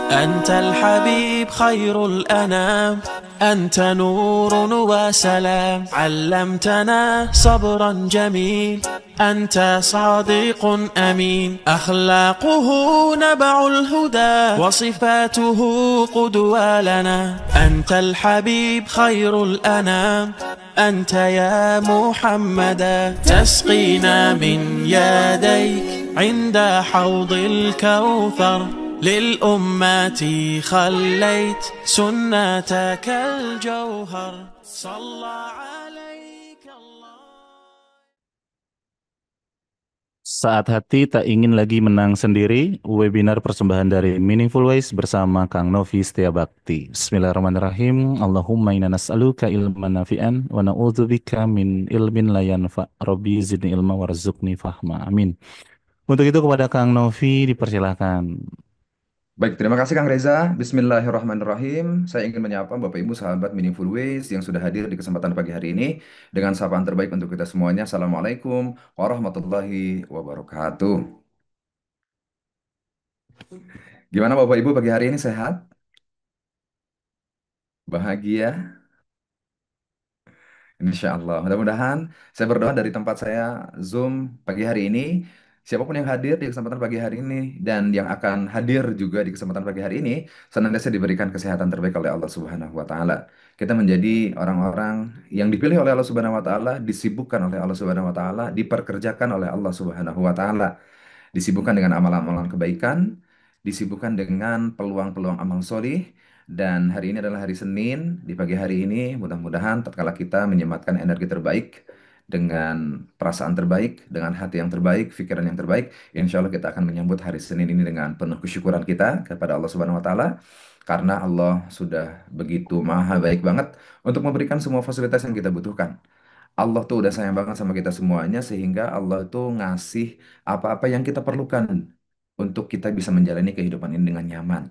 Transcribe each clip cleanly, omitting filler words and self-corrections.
أنت الحبيب خير الأنام، أنت نور وسلام، علمتنا صبرا جميل، أنت صادق أمين، أخلاقه نبع الهدى وصفاته قدوة لنا. أنت الحبيب خير الأنام، أنت يا محمدا، تسقينا من يديك عند حوض الكوثر، للأمة خليت سنتك الجوهر، صلى عليك الله. Saat hati tak ingin lagi menang sendiri, webinar persembahan dari Meaningful Ways bersama Kang Novi Setiabakti. Bismillahirrahmanirrahim. Allahumma inna nas'aluka ilman nafi'an wa na'udzubika min ilmin la yanfa'. Rabbi zidni ilma warzuqni fahma. Amin. Untuk itu kepada Kang Novi dipersilahkan. Baik, terima kasih Kang Reza. Bismillahirrahmanirrahim. Saya ingin menyapa Bapak Ibu sahabat Meaningful Ways yang sudah hadir di kesempatan pagi hari ini dengan sapaan terbaik untuk kita semuanya. Assalamualaikum warahmatullahi wabarakatuh. Gimana Bapak Ibu pagi hari ini sehat? Bahagia? Insya Allah. Mudah-mudahan saya berdoa dari tempat saya Zoom pagi hari ini. Siapapun yang hadir di kesempatan pagi hari ini dan yang akan hadir juga di kesempatan pagi hari ini, senantiasa diberikan kesehatan terbaik oleh Allah Subhanahu wa Ta'ala. Kita menjadi orang-orang yang dipilih oleh Allah Subhanahu wa Ta'ala, disibukkan oleh Allah Subhanahu wa Ta'ala, diperkerjakan oleh Allah Subhanahu wa Ta'ala, disibukkan dengan amalan-amalan kebaikan, disibukkan dengan peluang-peluang amal solih, dan hari ini adalah hari Senin. Di pagi hari ini, mudah-mudahan tatkala kita menyematkan energi terbaik, dengan perasaan terbaik, dengan hati yang terbaik, pikiran yang terbaik, insya Allah kita akan menyambut hari Senin ini dengan penuh kesyukuran kita kepada Allah Subhanahu Wa Taala, karena Allah sudah begitu maha baik banget untuk memberikan semua fasilitas yang kita butuhkan. Allah tuh udah sayang banget sama kita semuanya sehingga Allah tuh ngasih apa-apa yang kita perlukan untuk kita bisa menjalani kehidupan ini dengan nyaman.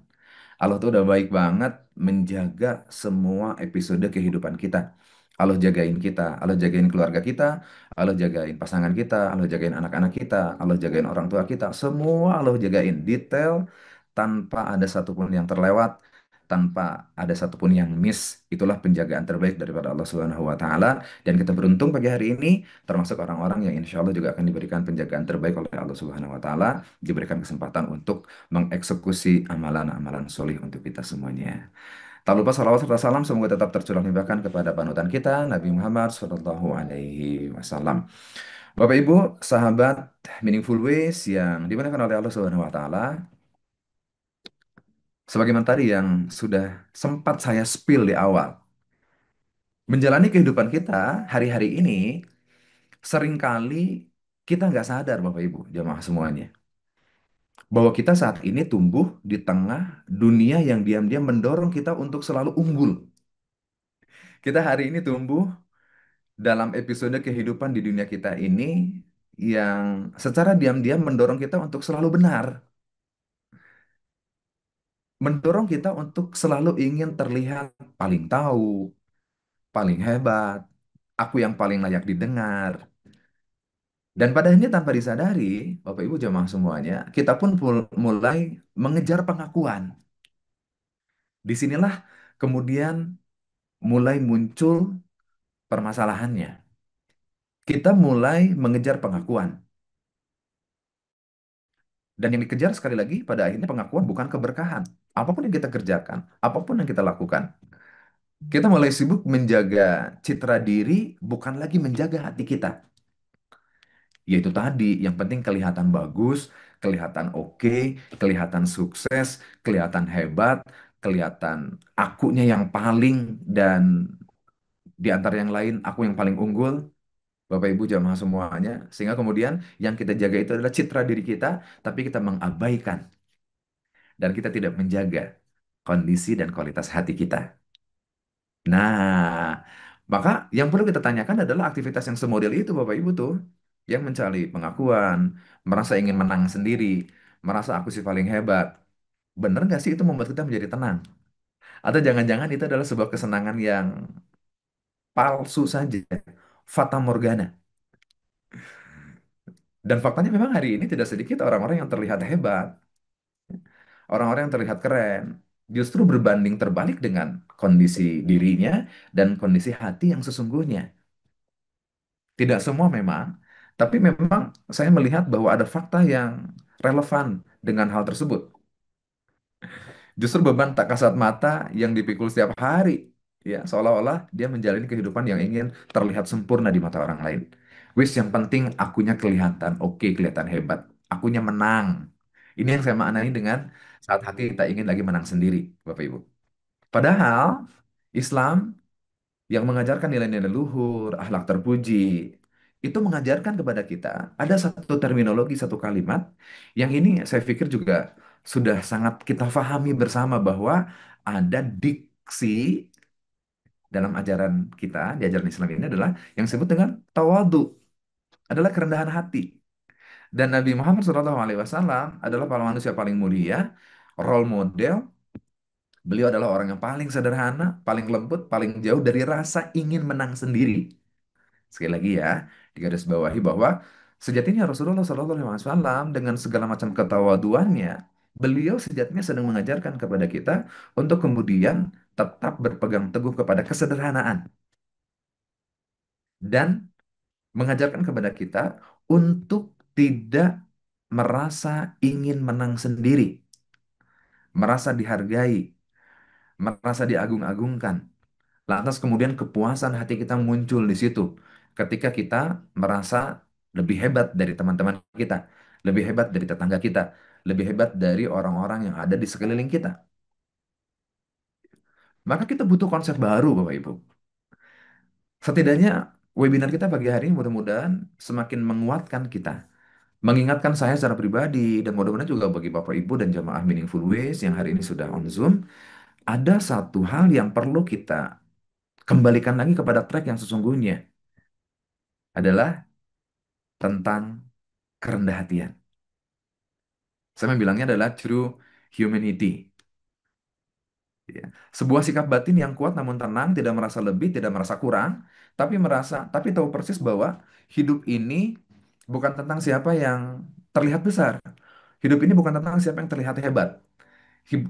Allah tuh udah baik banget menjaga semua episode kehidupan kita. Allah jagain kita, Allah jagain keluarga kita, Allah jagain pasangan kita, Allah jagain anak-anak kita, Allah jagain orang tua kita. Semua Allah jagain detail tanpa ada satupun yang terlewat, tanpa ada satupun yang miss. Itulah penjagaan terbaik daripada Allah Subhanahu wa Ta'ala. Dan kita beruntung pagi hari ini termasuk orang-orang yang insya Allah juga akan diberikan penjagaan terbaik oleh Allah Subhanahu wa Ta'ala, diberikan kesempatan untuk mengeksekusi amalan-amalan solih untuk kita semuanya. Tak lupa salawat serta salam semoga tetap tercurah limpahkan kepada panutan kita Nabi Muhammad Shallallahu Alaihi Wasallam. Bapak Ibu, sahabat Meaningful Ways yang dimuliakan oleh Allah Subhanahu Wa Taala, sebagaimana tadi yang sudah sempat saya spill di awal, menjalani kehidupan kita hari-hari ini seringkali kita nggak sadar Bapak Ibu, jamaah semuanya, bahwa kita saat ini tumbuh di tengah dunia yang diam-diam mendorong kita untuk selalu unggul. Kita hari ini tumbuh dalam episode kehidupan di dunia kita ini yang secara diam-diam mendorong kita untuk selalu benar, mendorong kita untuk selalu ingin terlihat paling tahu, paling hebat, aku yang paling layak didengar. Dan pada akhirnya tanpa disadari, Bapak Ibu jemaah semuanya, kita pun mulai mengejar pengakuan. Disinilah kemudian mulai muncul permasalahannya. Kita mulai mengejar pengakuan. Dan yang dikejar sekali lagi pada akhirnya pengakuan bukan keberkahan. Apapun yang kita kerjakan, apapun yang kita lakukan, kita mulai sibuk menjaga citra diri, bukan lagi menjaga hati kita. Yaitu tadi, yang penting kelihatan bagus, kelihatan oke, kelihatan sukses, kelihatan hebat, kelihatan akunya yang paling, dan di antara yang lain, aku yang paling unggul. Bapak Ibu jamaah semuanya, sehingga kemudian yang kita jaga itu adalah citra diri kita, tapi kita mengabaikan dan kita tidak menjaga kondisi dan kualitas hati kita. Nah, maka yang perlu kita tanyakan adalah aktivitas yang semodel itu Bapak Ibu tuh, yang mencari pengakuan, merasa ingin menang sendiri, merasa aku sih paling hebat. Bener nggak sih itu membuat kita menjadi tenang? Atau jangan-jangan itu adalah sebuah kesenangan yang palsu saja, fata morgana. Dan faktanya memang hari ini tidak sedikit orang-orang yang terlihat hebat, orang-orang yang terlihat keren, justru berbanding terbalik dengan kondisi dirinya dan kondisi hati yang sesungguhnya. Tidak semua memang, tapi memang saya melihat bahwa ada fakta yang relevan dengan hal tersebut. Justru beban tak kasat mata yang dipikul setiap hari, ya seolah-olah dia menjalani kehidupan yang ingin terlihat sempurna di mata orang lain. Wis yang penting akunya kelihatan, oke kelihatan hebat, akunya menang. Ini yang saya maknai dengan saat hati kita ingin lagi menang sendiri, Bapak Ibu. Padahal Islam yang mengajarkan nilai-nilai luhur, akhlak terpuji, itu mengajarkan kepada kita ada satu terminologi, satu kalimat yang ini saya pikir juga sudah sangat kita fahami bersama bahwa ada diksi dalam ajaran kita, di ajaran Islam ini adalah yang disebut dengan tawadu, adalah kerendahan hati. Dan Nabi Muhammad SAW adalah manusia paling mulia, role model. Beliau adalah orang yang paling sederhana, paling lembut, paling jauh dari rasa ingin menang sendiri. Sekali lagi ya, digarisbawahi bahwa sejatinya Rasulullah SAW dengan segala macam ketawaduannya, beliau sejatinya sedang mengajarkan kepada kita untuk kemudian tetap berpegang teguh kepada kesederhanaan dan mengajarkan kepada kita untuk tidak merasa ingin menang sendiri, merasa dihargai, merasa diagung-agungkan. Lantas kemudian kepuasan hati kita muncul di situ ketika kita merasa lebih hebat dari teman-teman kita, lebih hebat dari tetangga kita, lebih hebat dari orang-orang yang ada di sekeliling kita. Maka kita butuh konsep baru, Bapak Ibu. Setidaknya webinar kita pagi hari ini mudah-mudahan semakin menguatkan kita, mengingatkan saya secara pribadi dan mudah-mudahan juga bagi Bapak Ibu dan jamaah Meaningful Ways yang hari ini sudah on Zoom, ada satu hal yang perlu kita kembalikan lagi kepada track yang sesungguhnya adalah tentang kerendah hatian. Saya bilangnya adalah true humanity. Ya. Sebuah sikap batin yang kuat namun tenang, tidak merasa lebih, tidak merasa kurang, tapi tahu persis bahwa hidup ini bukan tentang siapa yang terlihat besar. Hidup ini bukan tentang siapa yang terlihat hebat.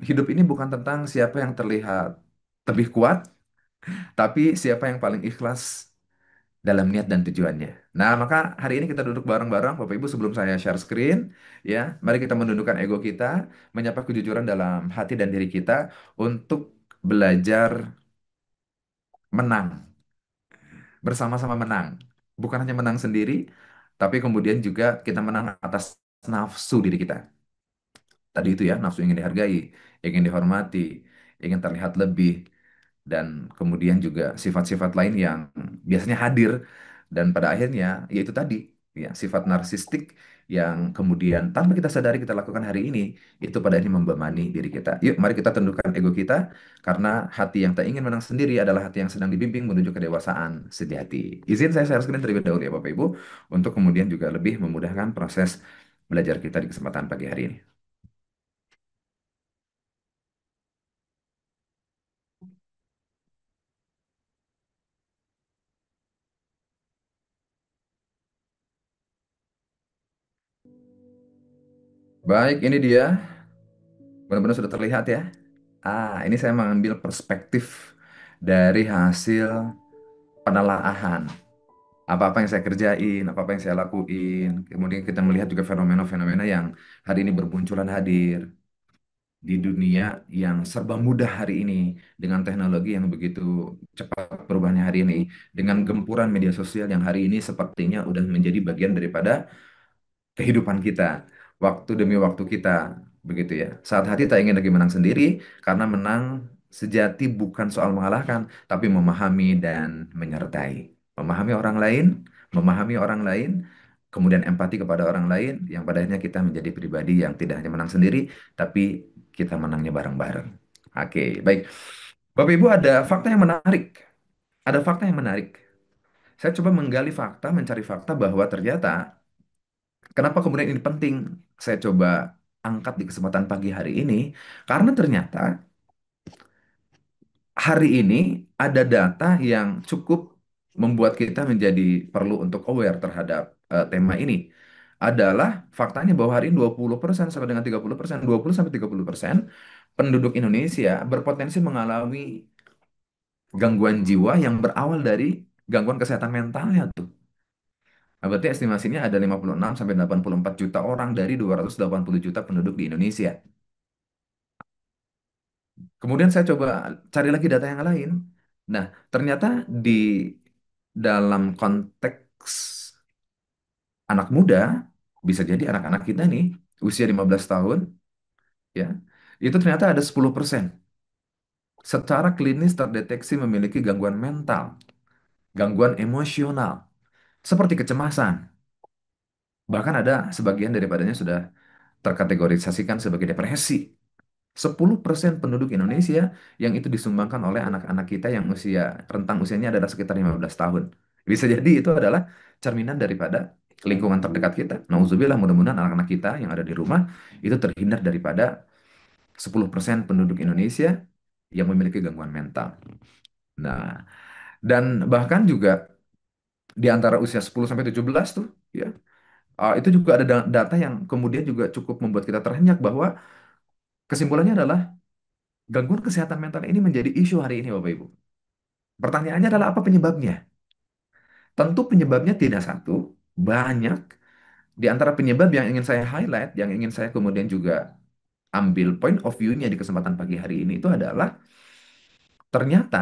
Hidup ini bukan tentang siapa yang terlihat lebih kuat, tapi siapa yang paling ikhlas dalam niat dan tujuannya. Nah, maka hari ini kita duduk bareng-bareng, Bapak Ibu, sebelum saya share screen, ya, mari kita menundukkan ego kita, menyapa kejujuran dalam hati dan diri kita untuk belajar menang, bersama-sama menang. Bukan hanya menang sendiri, tapi kemudian juga kita menang atas nafsu diri kita. Tadi itu ya, nafsu ingin dihargai, ingin dihormati, ingin terlihat lebih, dan kemudian juga sifat-sifat lain yang biasanya hadir dan pada akhirnya yaitu tadi ya sifat narsistik yang kemudian tanpa kita sadari kita lakukan hari ini itu pada akhirnya membebani diri kita. Yuk mari kita tundukkan ego kita karena hati yang tak ingin menang sendiri adalah hati yang sedang dibimbing menuju kedewasaan sejati. Izin saya share screen terlebih dahulu ya Bapak Ibu untuk kemudian juga lebih memudahkan proses belajar kita di kesempatan pagi hari ini. Baik, ini dia. Benar-benar sudah terlihat ya. Ini saya mengambil perspektif dari hasil penelaahan. Apa-apa yang saya kerjain, apa-apa yang saya lakuin. Kemudian kita melihat juga fenomena-fenomena yang hari ini bermunculan hadir di dunia yang serba mudah hari ini dengan teknologi yang begitu cepat perubahannya hari ini, dengan gempuran media sosial yang hari ini sepertinya udah menjadi bagian daripada kehidupan kita, waktu demi waktu kita, begitu ya. Saat hati tak ingin lagi menang sendiri, karena menang sejati bukan soal mengalahkan, tapi memahami dan menyertai. Memahami orang lain, kemudian empati kepada orang lain, yang pada akhirnya kita menjadi pribadi yang tidak hanya menang sendiri, tapi kita menangnya bareng-bareng. Oke, baik. Bapak Ibu ada fakta yang menarik. Ada fakta yang menarik. Saya coba menggali fakta, mencari fakta bahwa ternyata kenapa kemudian ini penting? Saya coba angkat di kesempatan pagi hari ini, karena ternyata hari ini ada data yang cukup membuat kita menjadi perlu untuk aware terhadap tema ini. adalah faktanya bahwa hari ini 20% sampai dengan 30%, 20 sampai 30% penduduk Indonesia berpotensi mengalami gangguan jiwa yang berawal dari gangguan kesehatan mentalnya tuh. Nah, berarti estimasinya ada 56 sampai 84 juta orang dari 280 juta penduduk di Indonesia. Kemudian saya coba cari lagi data yang lain. Nah, ternyata di dalam konteks anak muda, bisa jadi anak-anak kita nih, usia 15 tahun, ya, itu ternyata ada 10% secara klinis terdeteksi memiliki gangguan mental, gangguan emosional, seperti kecemasan. Bahkan ada sebagian daripadanya sudah terkategorisasikan sebagai depresi. 10% penduduk Indonesia yang itu disumbangkan oleh anak-anak kita yang rentang usianya adalah sekitar 15 tahun. Bisa jadi itu adalah cerminan daripada lingkungan terdekat kita. Nauzubillah, mudah-mudahan anak-anak kita yang ada di rumah itu terhindar daripada 10% penduduk Indonesia yang memiliki gangguan mental. Nah, dan bahkan juga di antara usia 10 sampai 17 tuh, ya, itu juga ada data yang kemudian juga cukup membuat kita terhenyak bahwa kesimpulannya adalah gangguan kesehatan mental ini menjadi isu hari ini, Bapak Ibu. Pertanyaannya adalah apa penyebabnya? Tentu penyebabnya tidak satu, banyak. Di antara penyebab yang ingin saya highlight, yang ingin saya kemudian juga ambil point of view-nya di kesempatan pagi hari ini itu adalah ternyata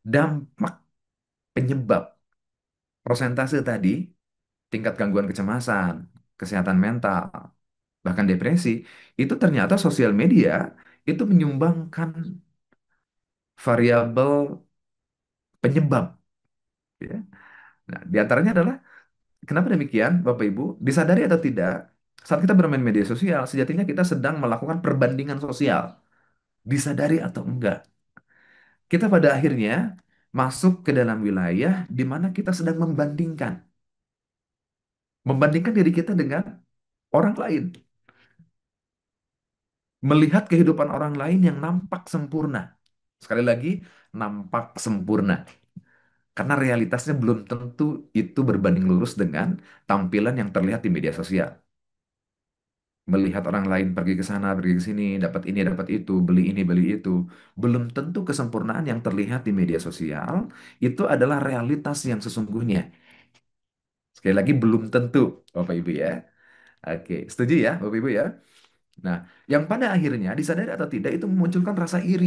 dampak penyebab prosentase tadi, tingkat gangguan kecemasan, kesehatan mental, bahkan depresi, itu ternyata sosial media itu menyumbangkan variabel penyebab. Ya. Nah, di antaranya adalah kenapa demikian, Bapak Ibu? Disadari atau tidak, saat kita bermain media sosial, sejatinya kita sedang melakukan perbandingan sosial. Disadari atau enggak, kita pada akhirnya masuk ke dalam wilayah di mana kita sedang membandingkan. Membandingkan diri kita dengan orang lain. Melihat kehidupan orang lain yang nampak sempurna. Sekali lagi, nampak sempurna. Karena realitasnya belum tentu itu berbanding lurus dengan tampilan yang terlihat di media sosial. Melihat orang lain pergi ke sana, pergi ke sini, dapat ini, dapat itu, beli ini, beli itu. Belum tentu kesempurnaan yang terlihat di media sosial itu adalah realitas yang sesungguhnya. Sekali lagi, belum tentu, Bapak Ibu ya. Oke, setuju ya, Bapak Ibu ya. Nah, yang pada akhirnya disadari atau tidak itu memunculkan rasa iri,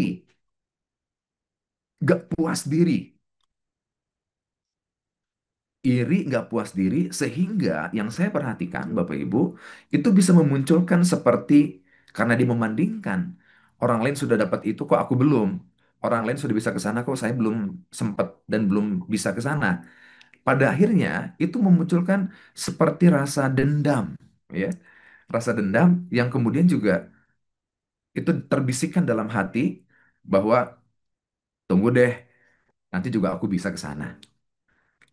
gak puas diri, gak puas diri, sehingga yang saya perhatikan, Bapak Ibu, itu bisa memunculkan seperti karena dia membandingkan orang lain sudah dapat itu kok aku belum, orang lain sudah bisa ke sana kok saya belum sempat dan belum bisa ke sana. Pada akhirnya itu memunculkan seperti rasa dendam, ya, rasa dendam yang kemudian juga itu terbisikkan dalam hati bahwa tunggu deh, nanti juga aku bisa ke sana.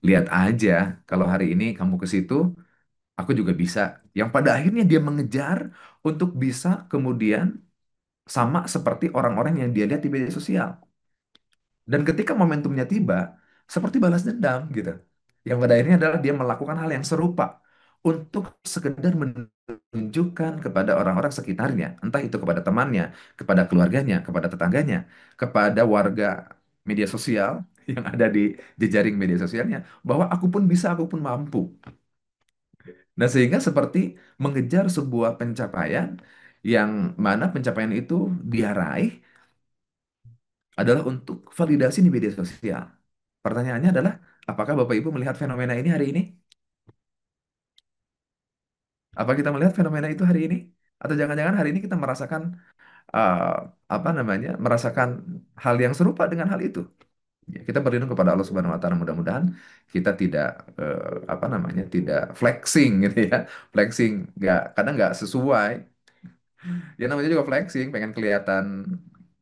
Lihat aja, kalau hari ini kamu ke situ, aku juga bisa. Yang pada akhirnya dia mengejar untuk bisa kemudian sama seperti orang-orang yang dia lihat di media sosial. Dan ketika momentumnya tiba, seperti balas dendam gitu. Yang pada akhirnya adalah dia melakukan hal yang serupa untuk sekedar menunjukkan kepada orang-orang sekitarnya, entah itu kepada temannya, kepada keluarganya, kepada tetangganya, kepada warga media sosial yang ada di jejaring media sosialnya, bahwa aku pun bisa, aku pun mampu. Nah, sehingga seperti mengejar sebuah pencapaian yang mana pencapaian itu dia raih adalah untuk validasi di media sosial. Pertanyaannya adalah, apakah Bapak Ibu melihat fenomena ini hari ini? Apa kita melihat fenomena itu hari ini? Atau jangan-jangan hari ini kita merasakan eh, apa namanya? Merasakan hal yang serupa dengan hal itu? Ya, kita berlindung kepada Allah Subhanahu wa taala, mudah-mudahan kita tidak apa namanya? Tidak flexing gitu ya. Flexing kadang nggak sesuai. Ya namanya juga flexing, pengen kelihatan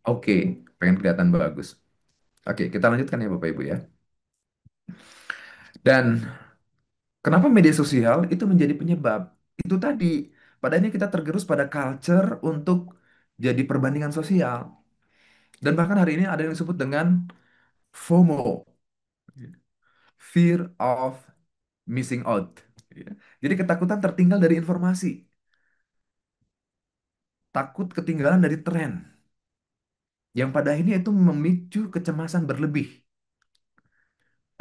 oke, pengen kelihatan bagus. Oke, kita lanjutkan ya Bapak Ibu ya. Dan kenapa media sosial itu menjadi penyebab? Itu tadi, padanya kita tergerus pada culture untuk jadi perbandingan sosial. Dan bahkan hari ini ada yang disebut dengan FOMO, Fear of Missing Out. Jadi ketakutan tertinggal dari informasi, takut ketinggalan dari tren, yang pada akhirnya itu memicu kecemasan berlebih.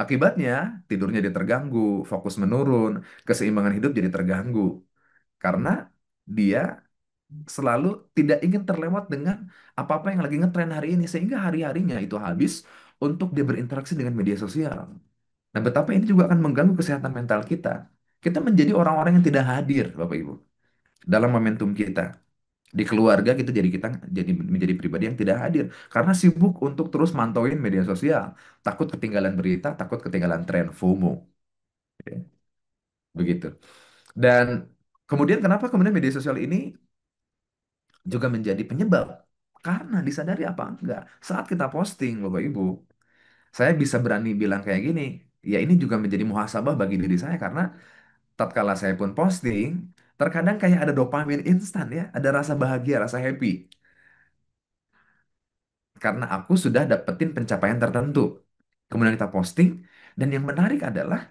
Akibatnya, tidurnya jadi terganggu, fokus menurun, keseimbangan hidup jadi terganggu. Karena dia selalu tidak ingin terlewat dengan apa-apa yang lagi ngetren hari ini, sehingga hari-harinya itu habis untuk dia berinteraksi dengan media sosial. Nah, betapa ini juga akan mengganggu kesehatan mental kita. Kita menjadi orang-orang yang tidak hadir, Bapak Ibu, dalam momentum kita. Di keluarga gitu jadi menjadi pribadi yang tidak hadir karena sibuk untuk terus mantauin media sosial, takut ketinggalan berita, takut ketinggalan tren FOMO, ya. Begitu. Dan kemudian kenapa kemudian media sosial ini juga menjadi penyebab? Karena disadari apa enggak, saat kita posting, Bapak Ibu, saya bisa berani bilang kayak gini, ya ini juga menjadi muhasabah bagi diri saya karena tatkala saya pun posting, terkadang kayak ada dopamin instan ya, ada rasa bahagia, rasa happy. Karena aku sudah dapetin pencapaian tertentu. Kemudian kita posting, dan yang menarik adalah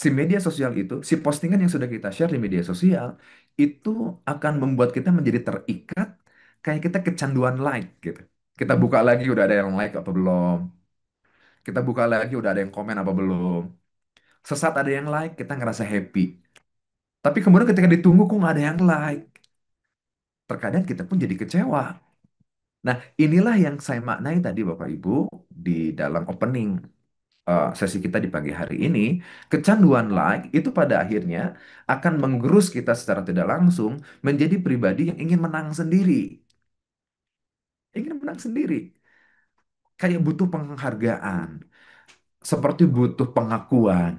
si media sosial itu, si postingan yang sudah kita share di media sosial, itu akan membuat kita menjadi terikat, kayak kita kecanduan like gitu. Kita buka lagi udah ada yang like apa belum, kita buka lagi udah ada yang komen apa belum. Sesaat ada yang like, kita ngerasa happy. Tapi kemudian ketika ditunggu kok nggak ada yang like, terkadang kita pun jadi kecewa. Nah, inilah yang saya maknai tadi Bapak Ibu di dalam opening sesi kita di pagi hari ini, kecanduan like itu pada akhirnya akan menggerus kita secara tidak langsung menjadi pribadi yang ingin menang sendiri. Ingin menang sendiri. Kayak butuh penghargaan, seperti butuh pengakuan,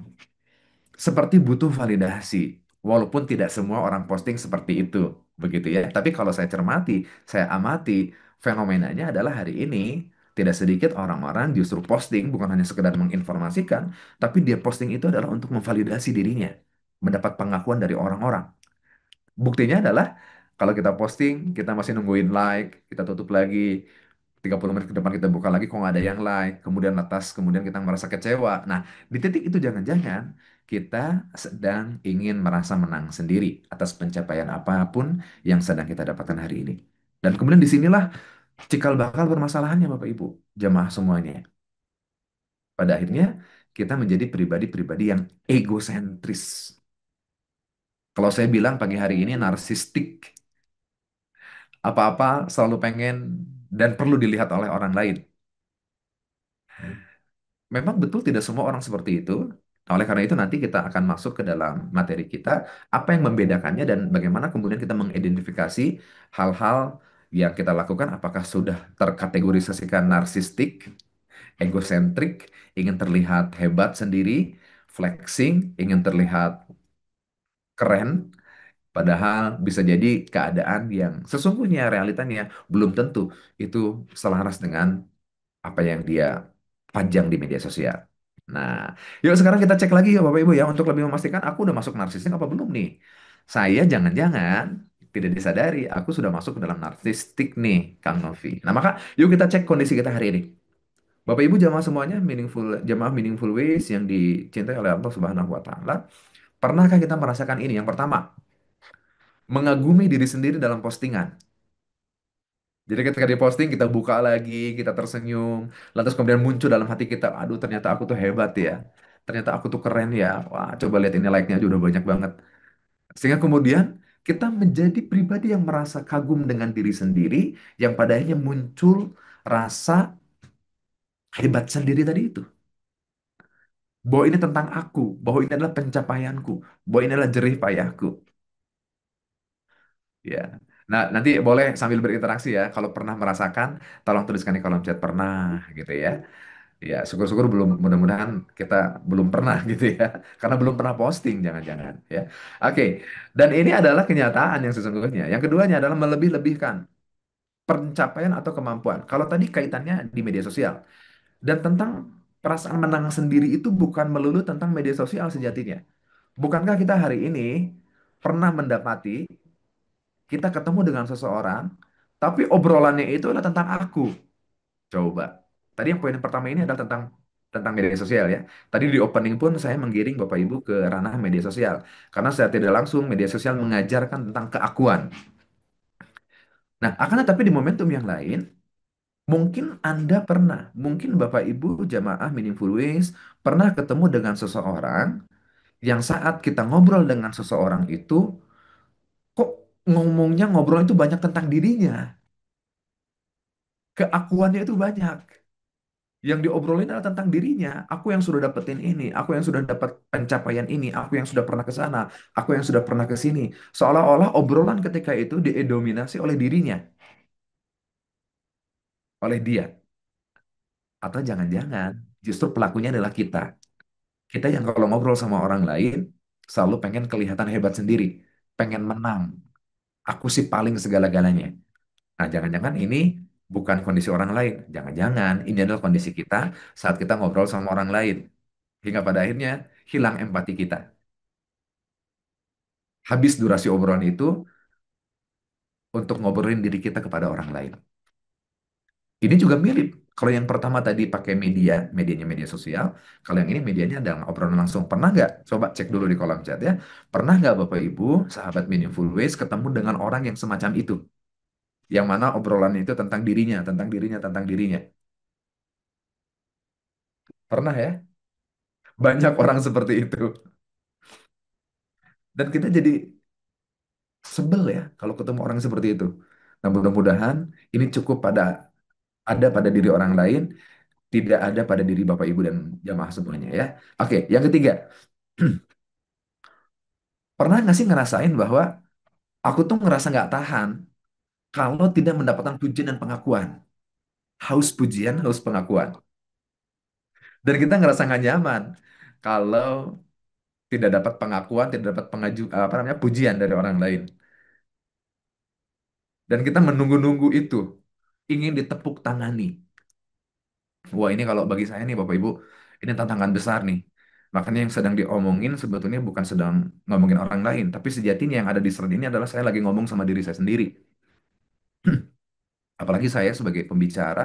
seperti butuh validasi. Walaupun tidak semua orang posting seperti itu, begitu ya. Tapi kalau saya cermati, saya amati, fenomenanya adalah hari ini tidak sedikit orang-orang justru posting bukan hanya sekedar menginformasikan, tapi dia posting itu adalah untuk memvalidasi dirinya, mendapat pengakuan dari orang-orang. Buktinya adalah kalau kita posting, kita masih nungguin like, kita tutup lagi, 30 menit ke depan kita buka lagi kok nggak ada yang like, kemudian atas, kemudian kita merasa kecewa. Nah, di titik itu jangan-jangan kita sedang ingin merasa menang sendiri atas pencapaian apapun yang sedang kita dapatkan hari ini. Dan kemudian disinilah cikal bakal permasalahannya Bapak Ibu, jamaah semuanya. Pada akhirnya kita menjadi pribadi-pribadi yang egosentris. Kalau saya bilang pagi hari ini narsistik, apa-apa selalu pengen dan perlu dilihat oleh orang lain. Memang betul tidak semua orang seperti itu. Oleh karena itu nanti kita akan masuk ke dalam materi kita, apa yang membedakannya dan bagaimana kemudian kita mengidentifikasi hal-hal yang kita lakukan apakah sudah terkategorisasikan narsistik, egosentrik, ingin terlihat hebat sendiri, flexing, ingin terlihat keren, padahal bisa jadi keadaan yang sesungguhnya realitanya belum tentu itu selaras dengan apa yang dia pajang di media sosial. Nah, yuk sekarang kita cek lagi ya Bapak Ibu ya untuk lebih memastikan aku udah masuk narsistik apa belum nih. Saya jangan-jangan tidak disadari aku sudah masuk ke dalam narsistik nih, Kang Novi. Nah, maka yuk kita cek kondisi kita hari ini. Bapak Ibu jamaah semuanya jamaah meaningful ways yang dicintai oleh Allah Subhanahu wa taala. Pernahkah kita merasakan ini? Yang pertama, mengagumi diri sendiri dalam postingan. Jadi ketika diposting kita buka lagi, kita tersenyum, lantas kemudian muncul dalam hati kita, aduh ternyata aku tuh hebat ya, ternyata aku tuh keren ya, wah coba lihat ini like-nya aja udah banyak banget. Sehingga kemudian kita menjadi pribadi yang merasa kagum dengan diri sendiri, yang pada akhirnya muncul rasa hebat sendiri tadi itu. Bahwa ini tentang aku, bahwa ini adalah pencapaianku, bahwa ini adalah jerih payahku. Ya. Nah, nanti boleh sambil berinteraksi ya. Kalau pernah merasakan, tolong tuliskan di kolom chat pernah gitu ya. Ya, syukur-syukur belum, mudah-mudahan kita belum pernah gitu ya. Karena belum pernah posting jangan-jangan ya. Oke. Dan ini adalah kenyataan yang sesungguhnya. Yang keduanya adalah melebih-lebihkan pencapaian atau kemampuan. Kalau tadi kaitannya di media sosial dan tentang perasaan menang sendiri itu bukan melulu tentang media sosial sejatinya. Bukankah kita hari ini pernah mendapati kita ketemu dengan seseorang, tapi obrolannya itu adalah tentang aku. Coba. Tadi yang poin pertama ini adalah tentang tentang media sosial ya. Tadi di opening pun saya menggiring Bapak Ibu ke ranah media sosial. Karena secara tidak langsung media sosial mengajarkan tentang keakuan. Nah, akan tetapi di momentum yang lain, mungkin Anda pernah, mungkin Bapak Ibu jamaah Meaningful Ways pernah ketemu dengan seseorang yang saat kita ngobrol dengan seseorang itu, kok ngomongnya ngobrol itu banyak tentang dirinya. Keakuannya itu banyak. Yang diobrolin adalah tentang dirinya. Aku yang sudah dapetin ini, aku yang sudah dapat pencapaian ini, aku yang sudah pernah ke sana, aku yang sudah pernah ke sini. Seolah-olah obrolan ketika itu didominasi oleh dirinya, oleh dia. Atau jangan-jangan justru pelakunya adalah kita. Kita yang kalau ngobrol sama orang lain selalu pengen kelihatan hebat sendiri, pengen menang. Aku sih paling segala-galanya. Nah, jangan-jangan ini bukan kondisi orang lain. Jangan-jangan ini adalah kondisi kita saat kita ngobrol sama orang lain. Hingga pada akhirnya hilang empati kita. Habis durasi obrolan itu untuk ngobrolin diri kita kepada orang lain. Ini juga mirip. Kalau yang pertama tadi pakai media, medianya media sosial. Kalau yang ini medianya adalah obrolan langsung. Pernah nggak? Coba cek dulu di kolom chat ya. Pernah nggak Bapak Ibu, sahabat Meaningful Ways, ketemu dengan orang yang semacam itu? Yang mana obrolannya itu tentang dirinya, tentang dirinya, tentang dirinya. Pernah ya? Banyak orang seperti itu. Dan kita jadi sebel ya kalau ketemu orang seperti itu. Nah, mudah-mudahan ini cukup ada pada diri orang lain, tidak ada pada diri Bapak Ibu dan jamaah semuanya ya. Oke, yang ketiga, pernah nggak sih ngerasain bahwa aku tuh ngerasa nggak tahan kalau tidak mendapatkan pujian dan pengakuan. Haus pujian, haus pengakuan. Dan kita ngerasa nggak nyaman kalau tidak dapat pengakuan, tidak dapat apa namanya pujian dari orang lain. Dan kita menunggu-nunggu itu, ingin ditepuk tangani. Wah, ini kalau bagi saya nih Bapak Ibu, ini tantangan besar nih. Makanya yang sedang diomongin sebetulnya bukan sedang ngomongin orang lain, tapi sejatinya yang ada di slide ini adalah saya lagi ngomong sama diri saya sendiri. Apalagi saya sebagai pembicara,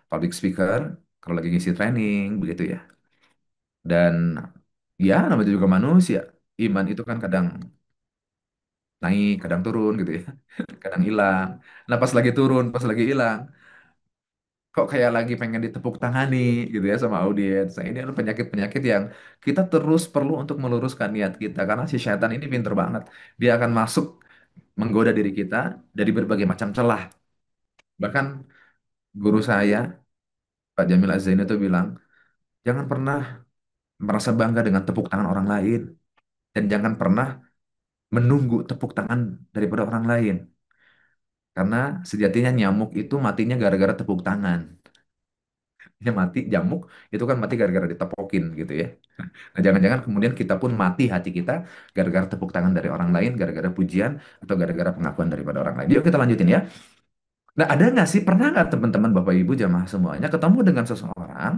public speaker, kalau lagi ngisi training, begitu ya. Dan ya, namanya juga manusia. Iman itu kan kadang naik, kadang turun gitu ya. Kadang hilang. Nah, pas lagi turun, pas lagi hilang, kok kayak lagi pengen ditepuk tangani gitu ya sama audiens. Nah, ini adalah penyakit-penyakit yang kita terus perlu untuk meluruskan niat kita karena si setan ini pinter banget. Dia akan masuk menggoda diri kita dari berbagai macam celah. Bahkan guru saya, Pak Jamil Azzain itu bilang, jangan pernah merasa bangga dengan tepuk tangan orang lain dan jangan pernah menunggu tepuk tangan daripada orang lain. Karena sejatinya nyamuk itu matinya gara-gara tepuk tangan. Dia mati, nyamuk itu kan mati gara-gara ditepokin gitu ya. Nah, jangan-jangan kemudian kita pun mati hati kita gara-gara tepuk tangan dari orang lain, gara-gara pujian, atau gara-gara pengakuan daripada orang lain. Yuk kita lanjutin ya. Nah, ada nggak sih, pernah nggak teman-teman Bapak Ibu jamaah semuanya ketemu dengan seseorang,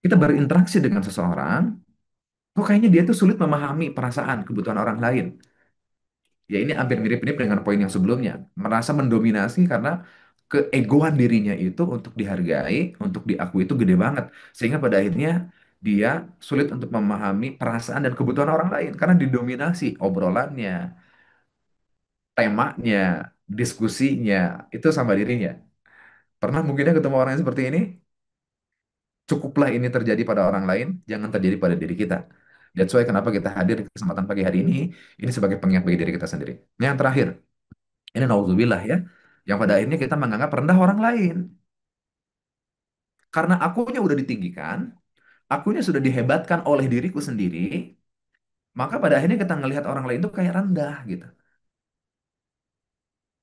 kita berinteraksi dengan seseorang, kok kayaknya dia tuh sulit memahami perasaan, kebutuhan orang lain. Ya ini hampir mirip-mirip dengan poin yang sebelumnya. Merasa mendominasi karena keegoan dirinya itu untuk dihargai, untuk diakui itu gede banget. Sehingga pada akhirnya dia sulit untuk memahami perasaan dan kebutuhan orang lain. Karena didominasi obrolannya, temanya, diskusinya, itu sama dirinya. Pernah mungkinnya ketemu orang yang seperti ini? Cukuplah ini terjadi pada orang lain, jangan terjadi pada diri kita. That's why kenapa kita hadir di kesempatan pagi hari ini sebagai pengingat bagi diri kita sendiri. Yang terakhir, ini naudzubillah ya. Yang pada akhirnya kita menganggap rendah orang lain. Karena akunya udah ditinggikan, akunya sudah dihebatkan oleh diriku sendiri, maka pada akhirnya kita ngelihat orang lain tuh kayak rendah gitu.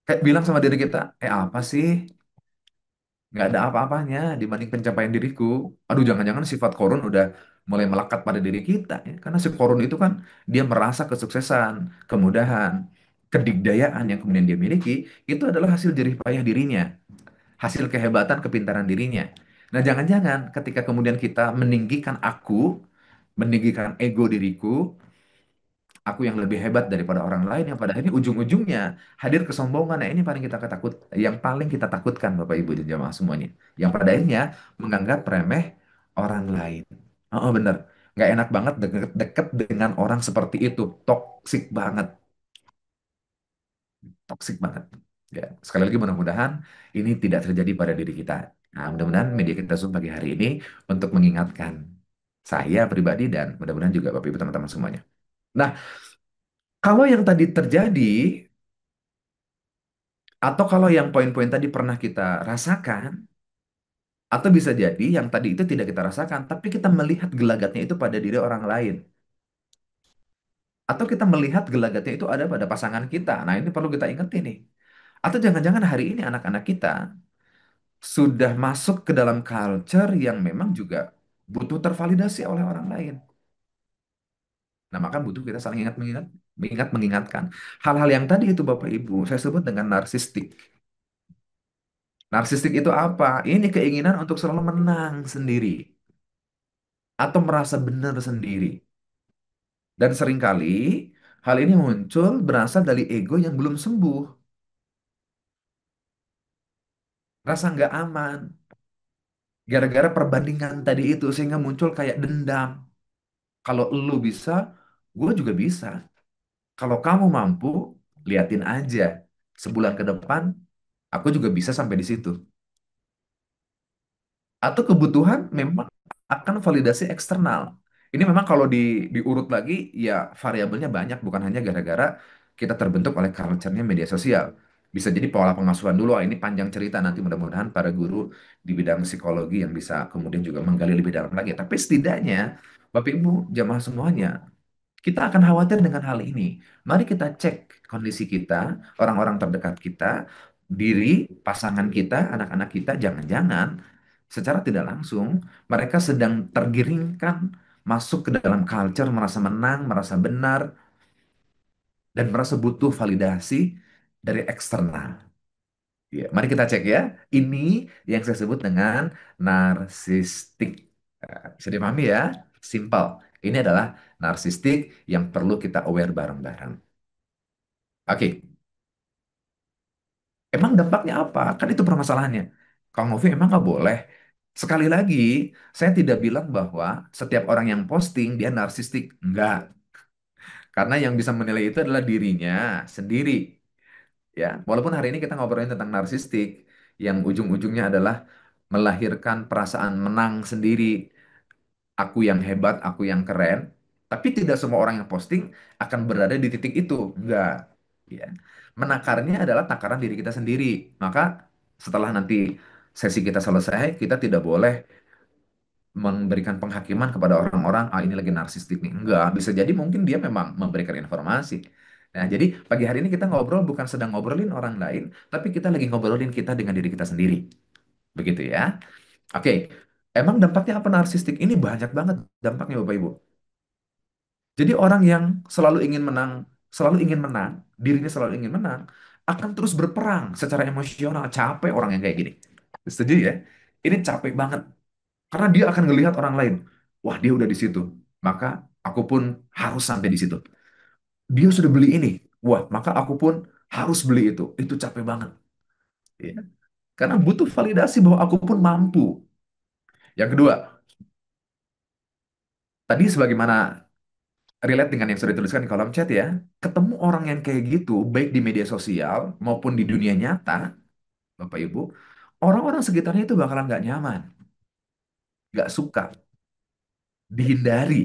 Kayak bilang sama diri kita, apa sih? Nggak ada apa-apanya dibanding pencapaian diriku. Aduh, jangan-jangan sifat korun udah mulai melekat pada diri kita ya. Karena si korun itu kan dia merasa kesuksesan, kemudahan, kedikdayaan yang kemudian dia miliki, itu adalah hasil jerih payah dirinya, hasil kehebatan, kepintaran dirinya. Nah, jangan-jangan ketika kemudian kita meninggikan aku, meninggikan ego diriku, aku yang lebih hebat daripada orang lain yang pada akhirnya ujung-ujungnya hadir kesombongan. Nah, ini paling yang paling kita takutkan Bapak Ibu dan jamaah semuanya. Yang pada akhirnya menganggap remeh orang lain. Oh, bener. Nggak enak banget deket dengan orang seperti itu. Toxic banget. Toxic banget. Ya, sekali lagi mudah-mudahan ini tidak terjadi pada diri kita. Nah, mudah-mudahan media kita Zoom pagi hari ini untuk mengingatkan saya pribadi dan mudah-mudahan juga Bapak Ibu teman-teman semuanya. Nah, kalau yang tadi terjadi atau kalau yang poin-poin tadi pernah kita rasakan, atau bisa jadi yang tadi itu tidak kita rasakan, tapi kita melihat gelagatnya itu pada diri orang lain. Atau kita melihat gelagatnya itu ada pada pasangan kita. Nah, ini perlu kita ingat ini. Atau jangan-jangan hari ini anak-anak kita sudah masuk ke dalam culture yang memang juga butuh tervalidasi oleh orang lain. Nah, maka butuh kita saling mengingatkan. Hal-hal yang tadi itu Bapak Ibu, saya sebut dengan narsistik. Narsistik itu apa? Ini keinginan untuk selalu menang sendiri atau merasa benar sendiri. Dan seringkali hal ini muncul berasal dari ego yang belum sembuh, rasa nggak aman, gara-gara perbandingan tadi itu sehingga muncul kayak dendam. Kalau lu bisa, gue juga bisa. Kalau kamu mampu, liatin aja. Sebulan ke depan, aku juga bisa sampai di situ. Atau kebutuhan memang akan validasi eksternal. Ini memang kalau diurut lagi, ya variabelnya banyak, bukan hanya gara-gara kita terbentuk oleh culture-nya media sosial. Bisa jadi pola pengasuhan dulu, ini panjang cerita nanti mudah-mudahan para guru di bidang psikologi yang bisa kemudian juga menggali lebih dalam lagi. Tapi setidaknya, Bapak Ibu, jamaah semuanya, kita akan khawatir dengan hal ini. Mari kita cek kondisi kita, orang-orang terdekat kita, diri, pasangan kita, anak-anak kita, jangan-jangan secara tidak langsung mereka sedang tergiringkan masuk ke dalam culture, merasa menang, merasa benar, dan merasa butuh validasi dari eksternal. Ya, mari kita cek ya. Ini yang saya sebut dengan narsistik. Bisa dipahami ya? Simple. Ini adalah narsistik yang perlu kita aware bareng-bareng. Oke, emang dampaknya apa? Kan itu permasalahannya. Kang Novi emang nggak boleh. Sekali lagi, saya tidak bilang bahwa setiap orang yang posting dia narsistik. Enggak. Karena yang bisa menilai itu adalah dirinya sendiri. Ya, walaupun hari ini kita ngobrolin tentang narsistik, yang ujung-ujungnya adalah melahirkan perasaan menang sendiri, aku yang hebat, aku yang keren. Tapi tidak semua orang yang posting akan berada di titik itu. Enggak. Ya. Menakarnya adalah takaran diri kita sendiri. Maka setelah nanti sesi kita selesai, kita tidak boleh memberikan penghakiman kepada orang-orang, ah ini lagi narsistik nih. Enggak, bisa jadi mungkin dia memang memberikan informasi. Nah, jadi pagi hari ini kita ngobrol bukan sedang ngobrolin orang lain, tapi kita lagi ngobrolin kita dengan diri kita sendiri. Begitu ya. Oke, emang dampaknya apa narsistik? Ini banyak banget dampaknya Bapak Ibu. Jadi orang yang selalu ingin menang, dirinya selalu ingin menang, akan terus berperang secara emosional. Capek orang yang kayak gini. Setuju ya? Ini capek banget. Karena dia akan ngelihat orang lain. Wah, dia udah di situ. Maka aku pun harus sampai di situ. Dia sudah beli ini. Wah, maka aku pun harus beli itu. Itu capek banget. Ya. Karena butuh validasi bahwa aku pun mampu. Yang kedua, tadi sebagaimana relate dengan yang sudah dituliskan di kolom chat ya, ketemu orang yang kayak gitu, baik di media sosial maupun di dunia nyata, Bapak Ibu, orang-orang sekitarnya itu bakalan nggak nyaman, nggak suka, dihindari.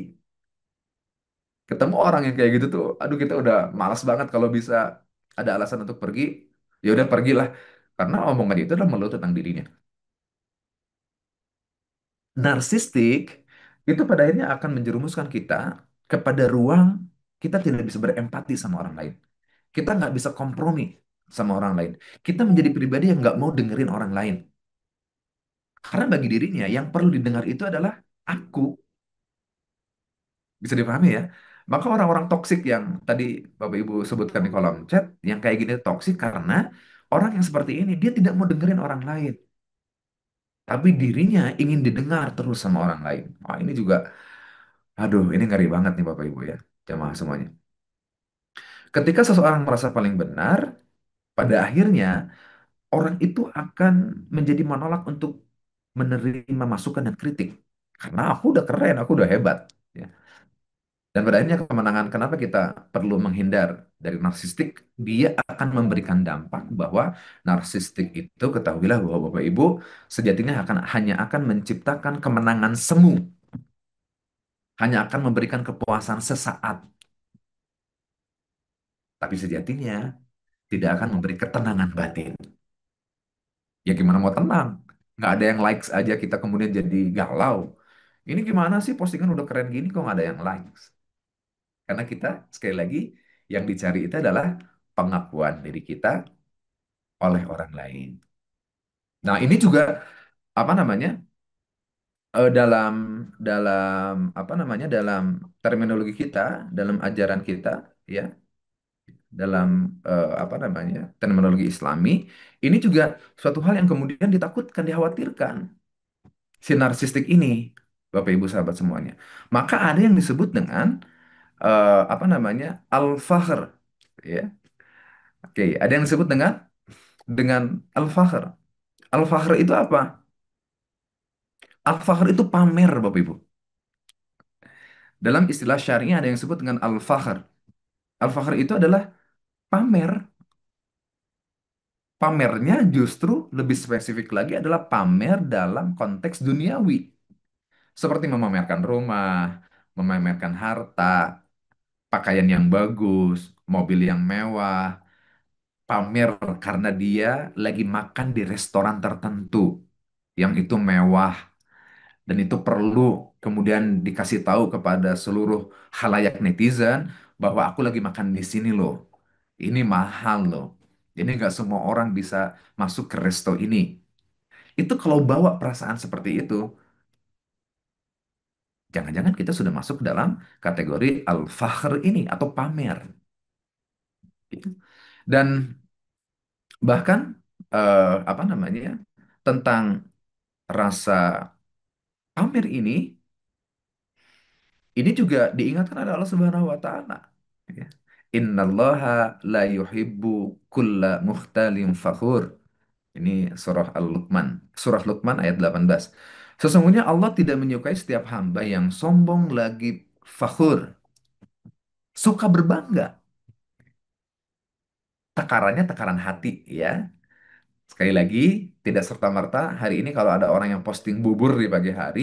Ketemu orang yang kayak gitu tuh, aduh kita udah malas banget kalau bisa ada alasan untuk pergi, ya udah pergilah. Karena omongan itu adalah melulu tentang dirinya. Narsistik itu pada akhirnya akan menjerumuskan kita kepada ruang kita tidak bisa berempati sama orang lain. Kita nggak bisa kompromi sama orang lain. Kita menjadi pribadi yang nggak mau dengerin orang lain. Karena bagi dirinya yang perlu didengar itu adalah aku. Bisa dipahami ya? Maka orang-orang toksik yang tadi Bapak Ibu sebutkan di kolom chat, yang kayak gini toksik karena orang yang seperti ini, dia tidak mau dengerin orang lain. Tapi dirinya ingin didengar terus sama orang lain. Wah, ini juga, aduh, ini ngeri banget nih Bapak Ibu ya. Jamaah semuanya. Ketika seseorang merasa paling benar, pada akhirnya orang itu akan menjadi menolak untuk menerima masukan dan kritik. Karena aku udah keren, aku udah hebat. Ya. Dan pada akhirnya kemenangan, kenapa kita perlu menghindar dari narsistik? Dia akan memberikan dampak bahwa narsistik itu, ketahuilah bahwa Bapak Ibu sejatinya hanya akan menciptakan kemenangan semu, hanya akan memberikan kepuasan sesaat, tapi sejatinya tidak akan memberi ketenangan batin. Ya gimana mau tenang? Nggak ada yang likes aja kita kemudian jadi galau. Ini gimana sih postingan udah keren gini kok nggak ada yang likes? Karena kita sekali lagi yang dicari itu adalah pengakuan diri kita oleh orang lain. Nah, ini juga apa namanya? Dalam dalam apa namanya? Dalam terminologi kita, dalam ajaran kita, ya, dalam apa namanya? Terminologi Islami, ini juga suatu hal yang kemudian ditakutkan, dikhawatirkan si narsistik ini, Bapak Ibu sahabat semuanya. Maka ada yang disebut dengan apa namanya? Al-fakhr, ya. Oke, ada yang disebut dengan al-fakhr. Al-fakhr itu apa? Al-fakhr itu pamer, Bapak Ibu. Dalam istilah syariah ada yang disebut dengan al-fakhr. Al-fakhr itu adalah pamer. Pamernya justru lebih spesifik lagi adalah pamer dalam konteks duniawi. Seperti memamerkan rumah, memamerkan harta, pakaian yang bagus, mobil yang mewah, pamer karena dia lagi makan di restoran tertentu yang itu mewah dan itu perlu kemudian dikasih tahu kepada seluruh halayak netizen bahwa aku lagi makan di sini loh. Ini mahal loh. Ini nggak semua orang bisa masuk ke resto ini. Itu kalau bawa perasaan seperti itu, jangan-jangan kita sudah masuk dalam kategori al-fakhr ini atau pamer. Gitu. Dan bahkan apa namanya tentang rasa pamer ini juga diingatkan oleh Allah Subhanahu wa taala. Ya. Innallaha la yuhibbu kulla mukhtalin fakhur. Ini surah Al-Luqman, surah Luqman ayat 18. Sesungguhnya Allah tidak menyukai setiap hamba yang sombong lagi fakhur, suka berbangga. Takarannya takaran hati, ya. Sekali lagi, tidak serta-merta hari ini kalau ada orang yang posting bubur di pagi hari,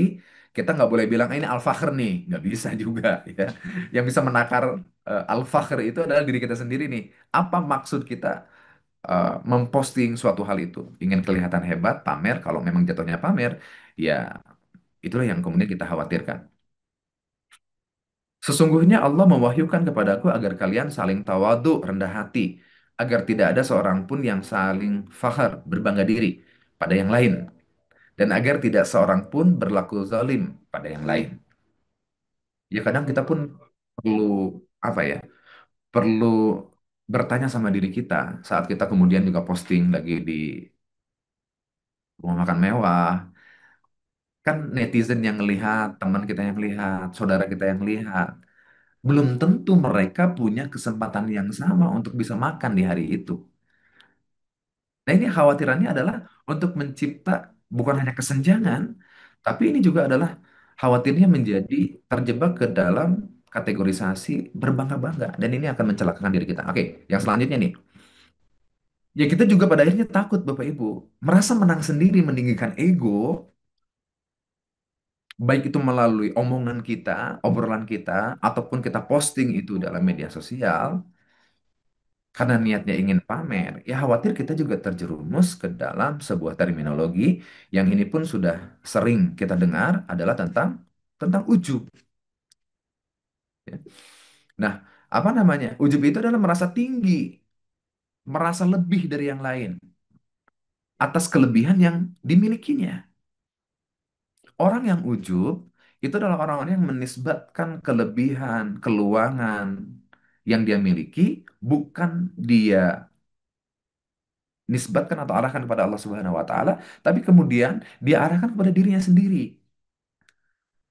kita nggak boleh bilang, "Ah, ini al-fakhr nih." Nggak bisa juga, ya. Yang bisa menakar al-fakhr itu adalah diri kita sendiri nih. Apa maksud kita memposting suatu hal itu? Ingin kelihatan hebat, pamer, kalau memang jatuhnya pamer, ya itulah yang kemudian kita khawatirkan. Sesungguhnya Allah mewahyukan kepadaku agar kalian saling tawadu, rendah hati, agar tidak ada seorang pun yang saling fakhar, berbangga diri pada yang lain, dan agar tidak seorang pun berlaku zalim pada yang lain. Ya kadang kita pun perlu apa ya? Perlu bertanya sama diri kita saat kita kemudian juga posting lagi di rumah makan mewah, kan netizen yang lihat, teman kita yang lihat, saudara kita yang lihat. Belum tentu mereka punya kesempatan yang sama untuk bisa makan di hari itu. Nah, ini khawatirannya adalah untuk mencipta bukan hanya kesenjangan, tapi ini juga adalah khawatirnya menjadi terjebak ke dalam kategorisasi berbangga-bangga. Dan ini akan mencelakakan diri kita. Oke, yang selanjutnya nih. Ya kita juga pada akhirnya takut Bapak Ibu. Merasa menang sendiri meninggikan ego, baik itu melalui omongan kita, obrolan kita, ataupun kita posting itu dalam media sosial. Karena niatnya ingin pamer, ya khawatir kita juga terjerumus ke dalam sebuah terminologi yang ini pun sudah sering kita dengar adalah tentang ujub. Ya. Nah, apa namanya? Ujub itu adalah merasa tinggi, merasa lebih dari yang lain atas kelebihan yang dimilikinya. Orang yang ujub itu adalah orang-orang yang menisbatkan kelebihan, keluangan yang dia miliki, bukan dia nisbatkan atau arahkan kepada Allah Subhanahu wa taala, tapi kemudian dia arahkan kepada dirinya sendiri.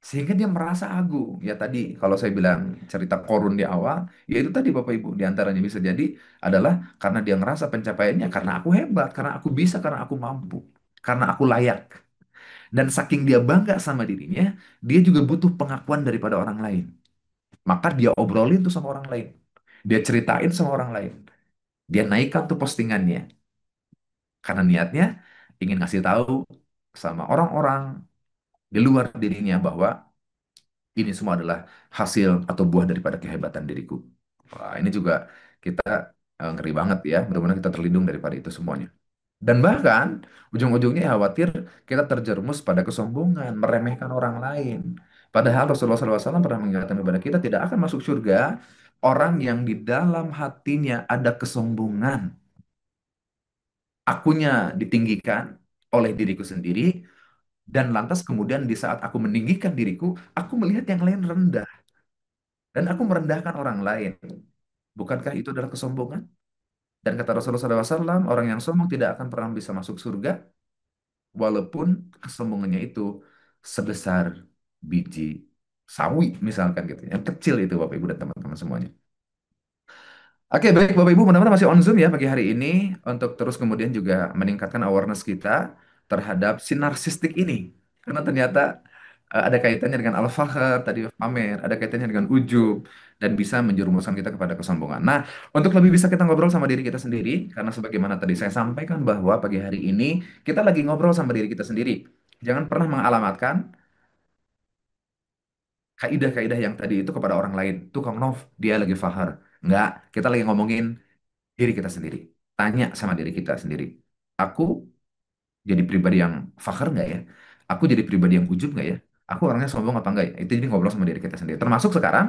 Sehingga dia merasa agung. Ya tadi kalau saya bilang cerita Korun di awal, ya itu tadi Bapak Ibu, di antaranya bisa jadi adalah karena dia ngerasa pencapaiannya karena aku hebat, karena aku bisa, karena aku mampu, karena aku layak. Dan saking dia bangga sama dirinya, dia juga butuh pengakuan daripada orang lain. Maka dia obrolin tuh sama orang lain. Dia ceritain sama orang lain. Dia naikkan tuh postingannya. Karena niatnya ingin ngasih tahu sama orang-orang di luar dirinya bahwa ini semua adalah hasil atau buah daripada kehebatan diriku. Wah, ini juga kita ngeri banget ya. Benar-benar kita terlindung daripada itu semuanya. Dan bahkan ujung-ujungnya khawatir kita terjerumus pada kesombongan, meremehkan orang lain. Padahal Rasulullah SAW pernah mengingatkan kepada kita tidak akan masuk surga orang yang di dalam hatinya ada kesombongan. Akunya ditinggikan oleh diriku sendiri, dan lantas kemudian di saat aku meninggikan diriku, aku melihat yang lain rendah. Dan aku merendahkan orang lain. Bukankah itu adalah kesombongan? Dan kata Rasulullah SAW, orang yang sombong tidak akan pernah bisa masuk surga, walaupun kesombongannya itu sebesar biji sawi misalkan gitu. Yang kecil itu Bapak Ibu dan teman-teman semuanya. Oke, baik Bapak Ibu, mudah-mudahan masih on Zoom ya pagi hari ini untuk terus kemudian juga meningkatkan awareness kita terhadap si narsistik ini. Karena ternyata ada kaitannya dengan al-fakhr, tadi pamer, ada kaitannya dengan ujub, dan bisa menjerumuskan kita kepada kesombongan. Nah, untuk lebih bisa kita ngobrol sama diri kita sendiri, karena sebagaimana tadi saya sampaikan bahwa pagi hari ini kita lagi ngobrol sama diri kita sendiri. Jangan pernah mengalamatkan kaidah-kaidah yang tadi itu kepada orang lain. Tuh Kang Nov, dia lagi fahar. Enggak, kita lagi ngomongin diri kita sendiri. Tanya sama diri kita sendiri. Aku jadi pribadi yang fakir nggak ya? Aku jadi pribadi yang ujub nggak ya? Aku orangnya sombong apa enggak ya? Itu jadi ngobrol sama diri kita sendiri. Termasuk sekarang,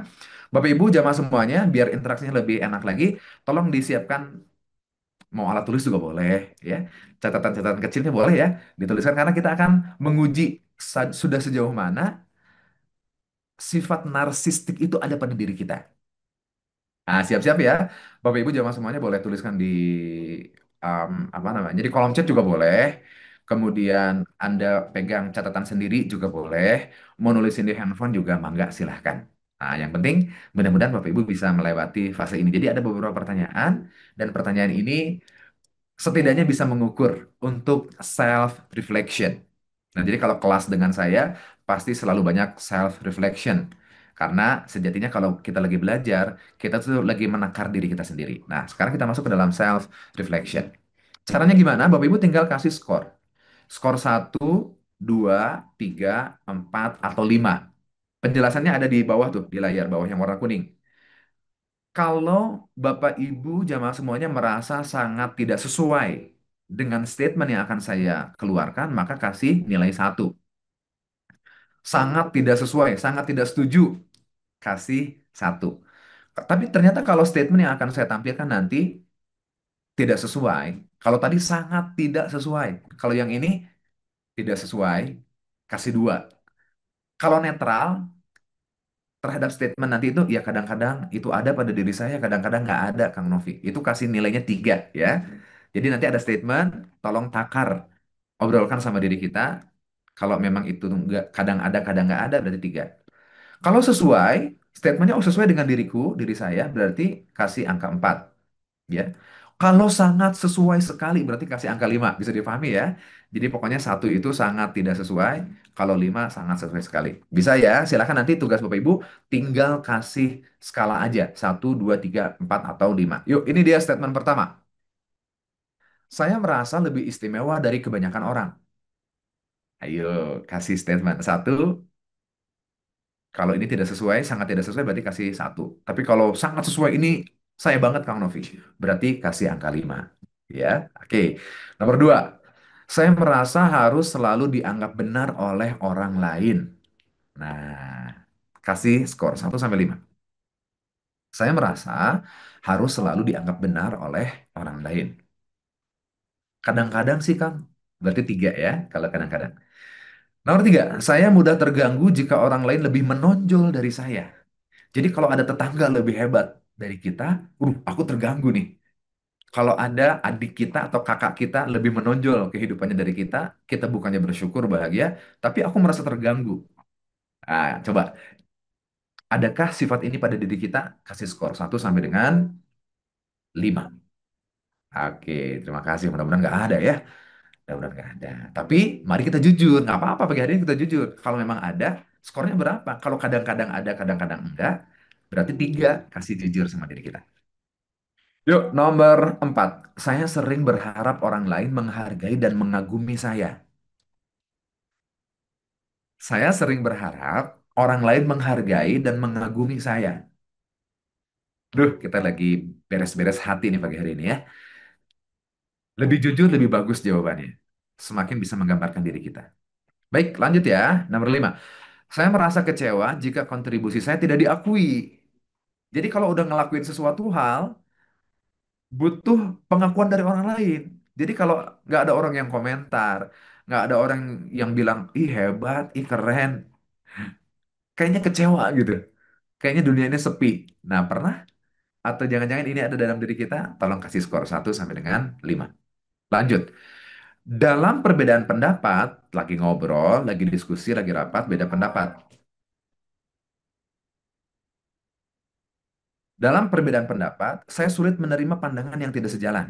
Bapak Ibu jamaah semuanya, biar interaksinya lebih enak lagi, tolong disiapkan mau alat tulis juga boleh, ya. Catatan-catatan kecilnya boleh ya, dituliskan karena kita akan menguji sudah sejauh mana sifat narsistik itu ada pada diri kita. Nah, siap-siap ya. Bapak Ibu jamaah semuanya boleh tuliskan di apa namanya? Jadi kolom chat juga boleh. Kemudian Anda pegang catatan sendiri juga boleh. Mau nulisin di handphone juga mangga silahkan. Nah, yang penting mudah-mudahan Bapak Ibu bisa melewati fase ini. Jadi ada beberapa pertanyaan dan pertanyaan ini setidaknya bisa mengukur untuk self reflection. Nah, jadi kalau kelas dengan saya pasti selalu banyak self reflection. Karena sejatinya kalau kita lagi belajar, kita tuh lagi menakar diri kita sendiri. Nah, sekarang kita masuk ke dalam self reflection. Caranya gimana? Bapak Ibu tinggal kasih skor. Skor 1, 2, 3, 4, atau 5. Penjelasannya ada di bawah tuh, di layar bawah yang warna kuning. Kalau Bapak Ibu jamaah semuanya merasa sangat tidak sesuai dengan statement yang akan saya keluarkan, maka kasih nilai 1. Sangat tidak sesuai, sangat tidak setuju, kasih 1. Tapi ternyata kalau statement yang akan saya tampilkan nanti tidak sesuai, kalau tadi sangat tidak sesuai, kalau yang ini tidak sesuai, kasih 2. Kalau netral, terhadap statement nanti itu ya kadang-kadang itu ada pada diri saya, kadang-kadang nggak ada Kang Novi. Itu kasih nilainya 3 ya. Jadi nanti ada statement, tolong takar, obrolkan sama diri kita. Kalau memang itu nggak kadang nggak ada berarti 3. Kalau sesuai, statementnya oh sesuai dengan diriku, diri saya berarti kasih angka 4 ya. Kalau sangat sesuai sekali berarti kasih angka 5. Bisa dipahami ya. Jadi pokoknya 1 itu sangat tidak sesuai, kalau 5 sangat sesuai sekali. Bisa ya, silakan nanti tugas Bapak Ibu tinggal kasih skala aja. 1, 2, 3, 4 atau 5. Yuk, ini dia statement pertama. Saya merasa lebih istimewa dari kebanyakan orang. Ayo, kasih statement. 1, kalau ini tidak sesuai, sangat tidak sesuai berarti kasih 1. Tapi kalau sangat sesuai ini saya banget Kang Novi. Berarti kasih angka 5. Ya, oke. Nomor 2, saya merasa harus selalu dianggap benar oleh orang lain. Nah, kasih skor 1 sampai 5. Saya merasa harus selalu dianggap benar oleh orang lain. Kadang-kadang sih Kang, berarti 3 ya, kalau kadang-kadang. Nomor 3, saya mudah terganggu jika orang lain lebih menonjol dari saya. Jadi kalau ada tetangga lebih hebat dari kita, aku terganggu nih. Kalau ada adik kita atau kakak kita lebih menonjol kehidupannya dari kita bukannya bersyukur bahagia, tapi aku merasa terganggu. Ah, coba, adakah sifat ini pada diri kita? Kasih skor 1 sampai dengan 5. Oke, terima kasih. Mudah-mudahan nggak ada ya. Mudah-mudahan nggak ada. Tapi mari kita jujur, nggak apa-apa pagi hari ini kita jujur. Kalau memang ada, skornya berapa? Kalau kadang-kadang ada, kadang-kadang enggak, berarti tiga. Kasih jujur sama diri kita. Yuk, nomor 4. Saya sering berharap orang lain menghargai dan mengagumi saya. Saya sering berharap orang lain menghargai dan mengagumi saya. Duh, kita lagi beres-beres hati nih pagi hari ini ya. Lebih jujur, lebih bagus jawabannya. Semakin bisa menggambarkan diri kita. Baik, lanjut ya. Nomor 5. Saya merasa kecewa jika kontribusi saya tidak diakui. Jadi kalau udah ngelakuin sesuatu hal, butuh pengakuan dari orang lain. Jadi kalau nggak ada orang yang komentar, nggak ada orang yang bilang, ih hebat, ih keren, kayaknya kecewa gitu. Kayaknya dunia ini sepi. Nah, pernah? Atau jangan-jangan ini ada dalam diri kita? Tolong kasih skor 1 sampai dengan 5. Lanjut. Dalam perbedaan pendapat, lagi ngobrol, lagi diskusi, lagi rapat, beda pendapat. Dalam perbedaan pendapat, saya sulit menerima pandangan yang tidak sejalan.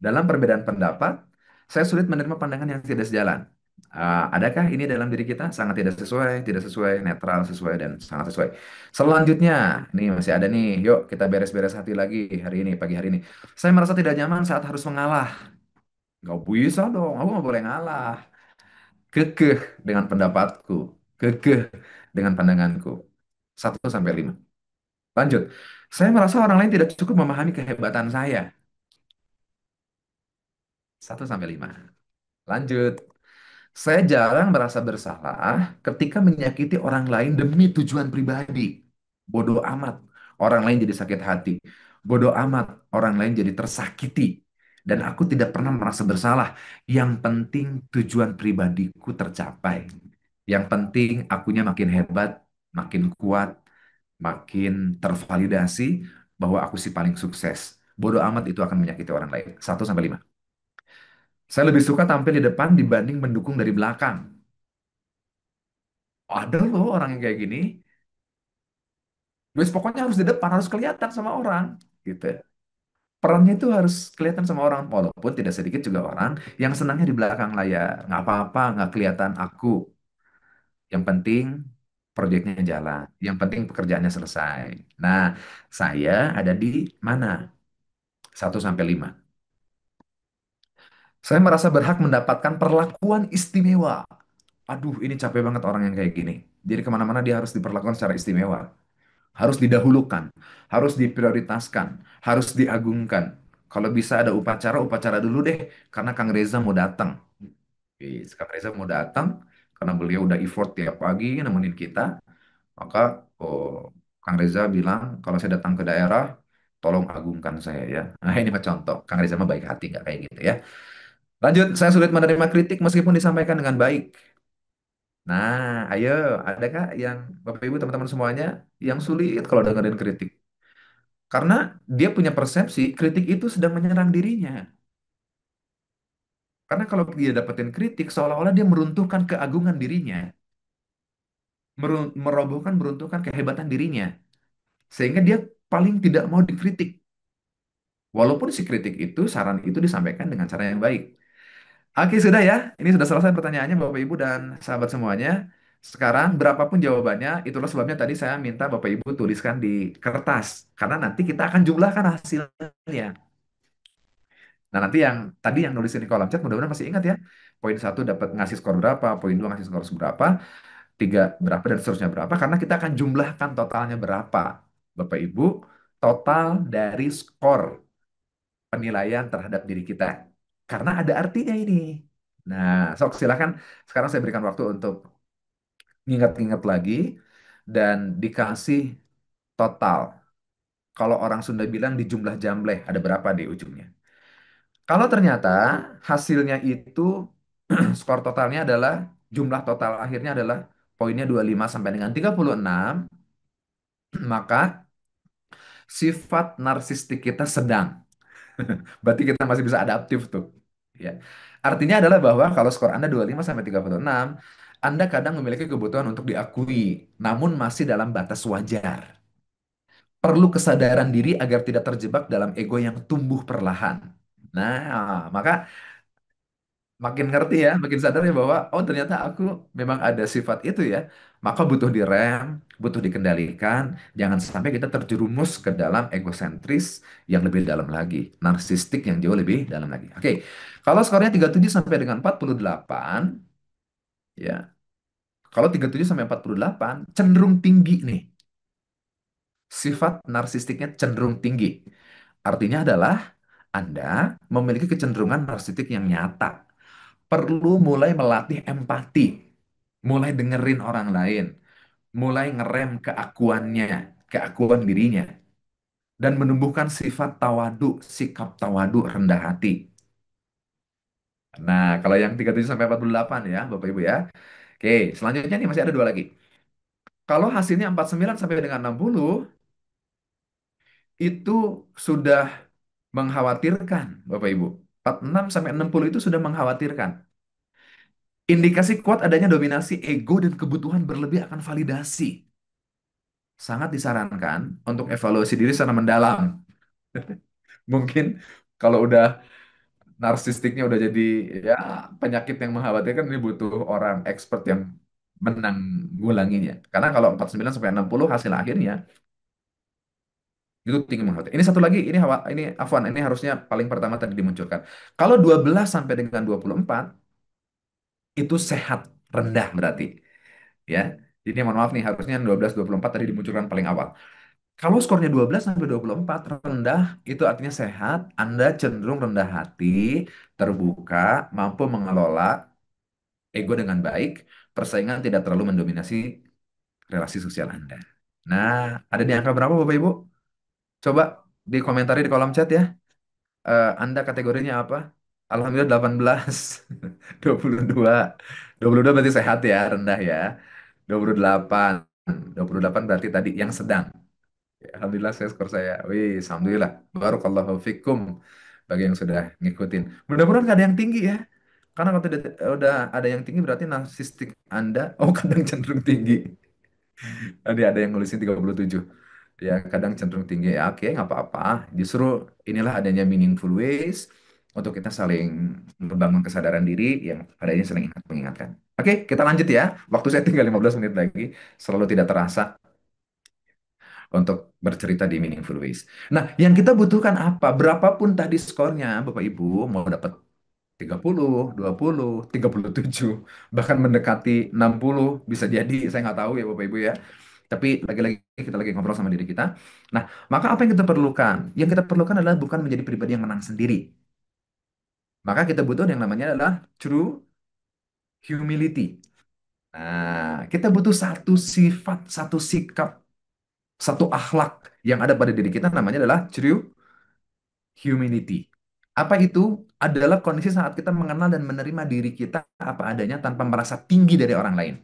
Dalam perbedaan pendapat, saya sulit menerima pandangan yang tidak sejalan. Adakah ini dalam diri kita? Sangat tidak sesuai, netral, sesuai, dan sangat sesuai. Selanjutnya, nih masih ada nih. Yuk kita beres-beres hati lagi hari ini, pagi hari ini. Saya merasa tidak nyaman saat harus mengalah. Gak bisa dong, aku nggak boleh ngalah. Kekeh dengan pendapatku, kekeh dengan pandanganku. 1 sampai 5. Lanjut. Saya merasa orang lain tidak cukup memahami kehebatan saya. 1 sampai 5. Lanjut. Saya jarang merasa bersalah ketika menyakiti orang lain demi tujuan pribadi. Bodoh amat. Orang lain jadi sakit hati. Bodoh amat. Orang lain jadi tersakiti. Dan aku tidak pernah merasa bersalah. Yang penting tujuan pribadiku tercapai. Yang penting akunya makin hebat, makin kuat, makin tervalidasi bahwa aku si paling sukses. Bodoh amat itu akan menyakiti orang lain. 1 sampai 5. Saya lebih suka tampil di depan dibanding mendukung dari belakang. Ada loh orang yang kayak gini. Wes pokoknya harus di depan, harus kelihatan sama orang. Gitu. Perannya itu harus kelihatan sama orang. Walaupun tidak sedikit juga orang yang senangnya di belakang layar. Nggak apa-apa, nggak kelihatan aku. Yang penting proyeknya jalan. Yang penting pekerjaannya selesai. Nah, saya ada di mana? 1 sampai 5. Saya merasa berhak mendapatkan perlakuan istimewa. Aduh, ini capek banget orang yang kayak gini. Jadi kemana-mana dia harus diperlakukan secara istimewa. Harus didahulukan, harus diprioritaskan, harus diagungkan. Kalau bisa ada upacara, upacara dulu deh, karena Kang Reza mau datang. Kang Reza mau datang, karena beliau udah effort tiap pagi nemenin kita, maka Kang Reza bilang, kalau saya datang ke daerah, tolong agungkan saya ya. Nah ini mah contoh, Kang Reza mah baik hati, nggak kayak gitu ya. Lanjut, saya sulit menerima kritik meskipun disampaikan dengan baik. Nah, ayo, adakah yang Bapak Ibu teman-teman semuanya yang sulit kalau dengerin kritik? Karena dia punya persepsi kritik itu sedang menyerang dirinya. Karena kalau dia dapetin kritik, seolah-olah dia meruntuhkan keagungan dirinya, merobohkan, meruntuhkan kehebatan dirinya, sehingga dia paling tidak mau dikritik. Walaupun si kritik itu, saran itu disampaikan dengan cara yang baik. Oke, sudah ya. Ini sudah selesai pertanyaannya, Bapak Ibu dan sahabat semuanya. Sekarang, berapapun jawabannya, itulah sebabnya tadi saya minta Bapak Ibu tuliskan di kertas. Karena nanti kita akan jumlahkan hasilnya. Nah, nanti yang tadi yang nulisin di kolom chat mudah-mudahan masih ingat ya. Poin satu dapat ngasih skor berapa, poin dua ngasih skor berapa, tiga berapa dan seterusnya berapa. Karena kita akan jumlahkan totalnya berapa. Bapak Ibu, total dari skor penilaian terhadap diri kita. Karena ada artinya ini. Nah, sok silakan. Sekarang saya berikan waktu untuk ingat-ingat lagi dan dikasih total. Kalau orang Sunda bilang di jumlah jambleh ada berapa di ujungnya. Kalau ternyata hasilnya itu skor totalnya adalah jumlah total akhirnya adalah poinnya 25 sampai dengan 36, maka sifat narsistik kita sedang. Berarti kita masih bisa adaptif tuh. Ya. Artinya adalah bahwa kalau skor Anda 25 sampai 36, Anda kadang memiliki kebutuhan untuk diakui, namun masih dalam batas wajar. Perlu kesadaran diri agar tidak terjebak dalam ego yang tumbuh perlahan. Nah, maka makin ngerti ya, makin sadar ya bahwa oh ternyata aku memang ada sifat itu ya. Maka butuh direm, butuh dikendalikan. Jangan sampai kita terjerumus ke dalam egosentris yang lebih dalam lagi, narsistik yang jauh lebih dalam lagi. Oke, kalau skornya 37 sampai dengan 48, ya. Kalau 37 sampai 48 cenderung tinggi nih. Sifat narsistiknya cenderung tinggi. Artinya adalah Anda memiliki kecenderungan narsistik yang nyata. Perlu mulai melatih empati, mulai dengerin orang lain, mulai ngerem keakuannya, keakuan dirinya, dan menumbuhkan sifat tawadu, sikap tawadu, rendah hati. Nah, kalau yang 37 sampai 48 ya, Bapak Ibu ya. Oke, selanjutnya nih masih ada dua lagi. Kalau hasilnya 49 sampai dengan 60, itu sudah mengkhawatirkan, Bapak Ibu. 46 sampai 60 itu sudah mengkhawatirkan. Indikasi kuat adanya dominasi ego dan kebutuhan berlebih akan validasi. Sangat disarankan untuk evaluasi diri secara mendalam. Mungkin kalau udah narsistiknya udah jadi ya penyakit yang mengkhawatirkan, ini butuh orang expert yang menanggulanginya. Karena kalau 49 sampai 60 hasil akhirnya itu tinggi mengkhawatirkan. Ini satu lagi, ini Afwan, ini harusnya paling pertama tadi dimunculkan. Kalau 12 sampai dengan 24 itu sehat, rendah berarti ya. Jadi mohon maaf nih, harusnya 12-24 tadi dimunculkan paling awal. Kalau skornya 12 sampai 24 rendah, itu artinya sehat, Anda cenderung rendah hati, terbuka, mampu mengelola ego dengan baik, persaingan tidak terlalu mendominasi relasi sosial Anda. Nah, ada di angka berapa Bapak Ibu? Coba dikomentari di kolom chat ya. Anda kategorinya apa? Alhamdulillah 18, 22. 22 berarti sehat ya, rendah ya. 28. 28 berarti tadi yang sedang. Ya, alhamdulillah saya skor saya. Wih, alhamdulillah. Barakallahu fikum bagi yang sudah ngikutin. Mudah-mudahan nggak ada yang tinggi ya. Karena kalau tidak udah ada yang tinggi berarti narsistik Anda oh kadang cenderung tinggi. Tadi ada yang nulisin 37. Ya, kadang cenderung tinggi. Ya, oke, nggak apa-apa. Justru inilah adanya meaningful ways untuk kita saling membangun kesadaran diri yang adanya saling ingat mengingatkan. Oke, kita lanjut ya. Waktu saya tinggal 15 menit lagi. Selalu tidak terasa untuk bercerita di meaningful ways. Nah, yang kita butuhkan apa? Berapapun tadi skornya, Bapak Ibu, mau dapat 30, 20, 37, bahkan mendekati 60, bisa jadi, saya nggak tahu ya Bapak Ibu ya. Tapi lagi-lagi kita lagi ngobrol sama diri kita. Nah, maka apa yang kita perlukan? Yang kita perlukan adalah bukan menjadi pribadi yang menang sendiri. Maka kita butuh yang namanya adalah true humility. Nah, kita butuh satu sifat, satu sikap, satu akhlak yang ada pada diri kita namanya adalah true humility. Apa itu? Adalah kondisi saat kita mengenal dan menerima diri kita apa adanya tanpa merasa tinggi dari orang lain.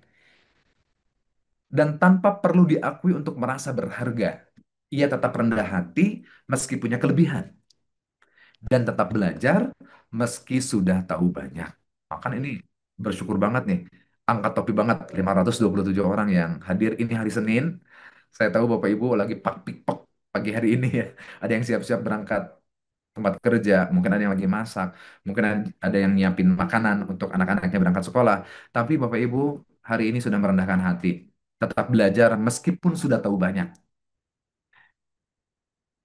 Dan tanpa perlu diakui untuk merasa berharga. Ia tetap rendah hati meski punya kelebihan. Dan tetap belajar meski sudah tahu banyak. Makan ini bersyukur banget nih. Angkat topi banget 527 orang yang hadir ini hari Senin. Saya tahu Bapak Ibu lagi pak-pik-pok pagi hari ini ya. Ada yang siap-siap berangkat tempat kerja, mungkin ada yang lagi masak, mungkin ada yang nyiapin makanan untuk anak-anaknya berangkat sekolah. Tapi Bapak Ibu hari ini sudah merendahkan hati, tetap belajar meskipun sudah tahu banyak.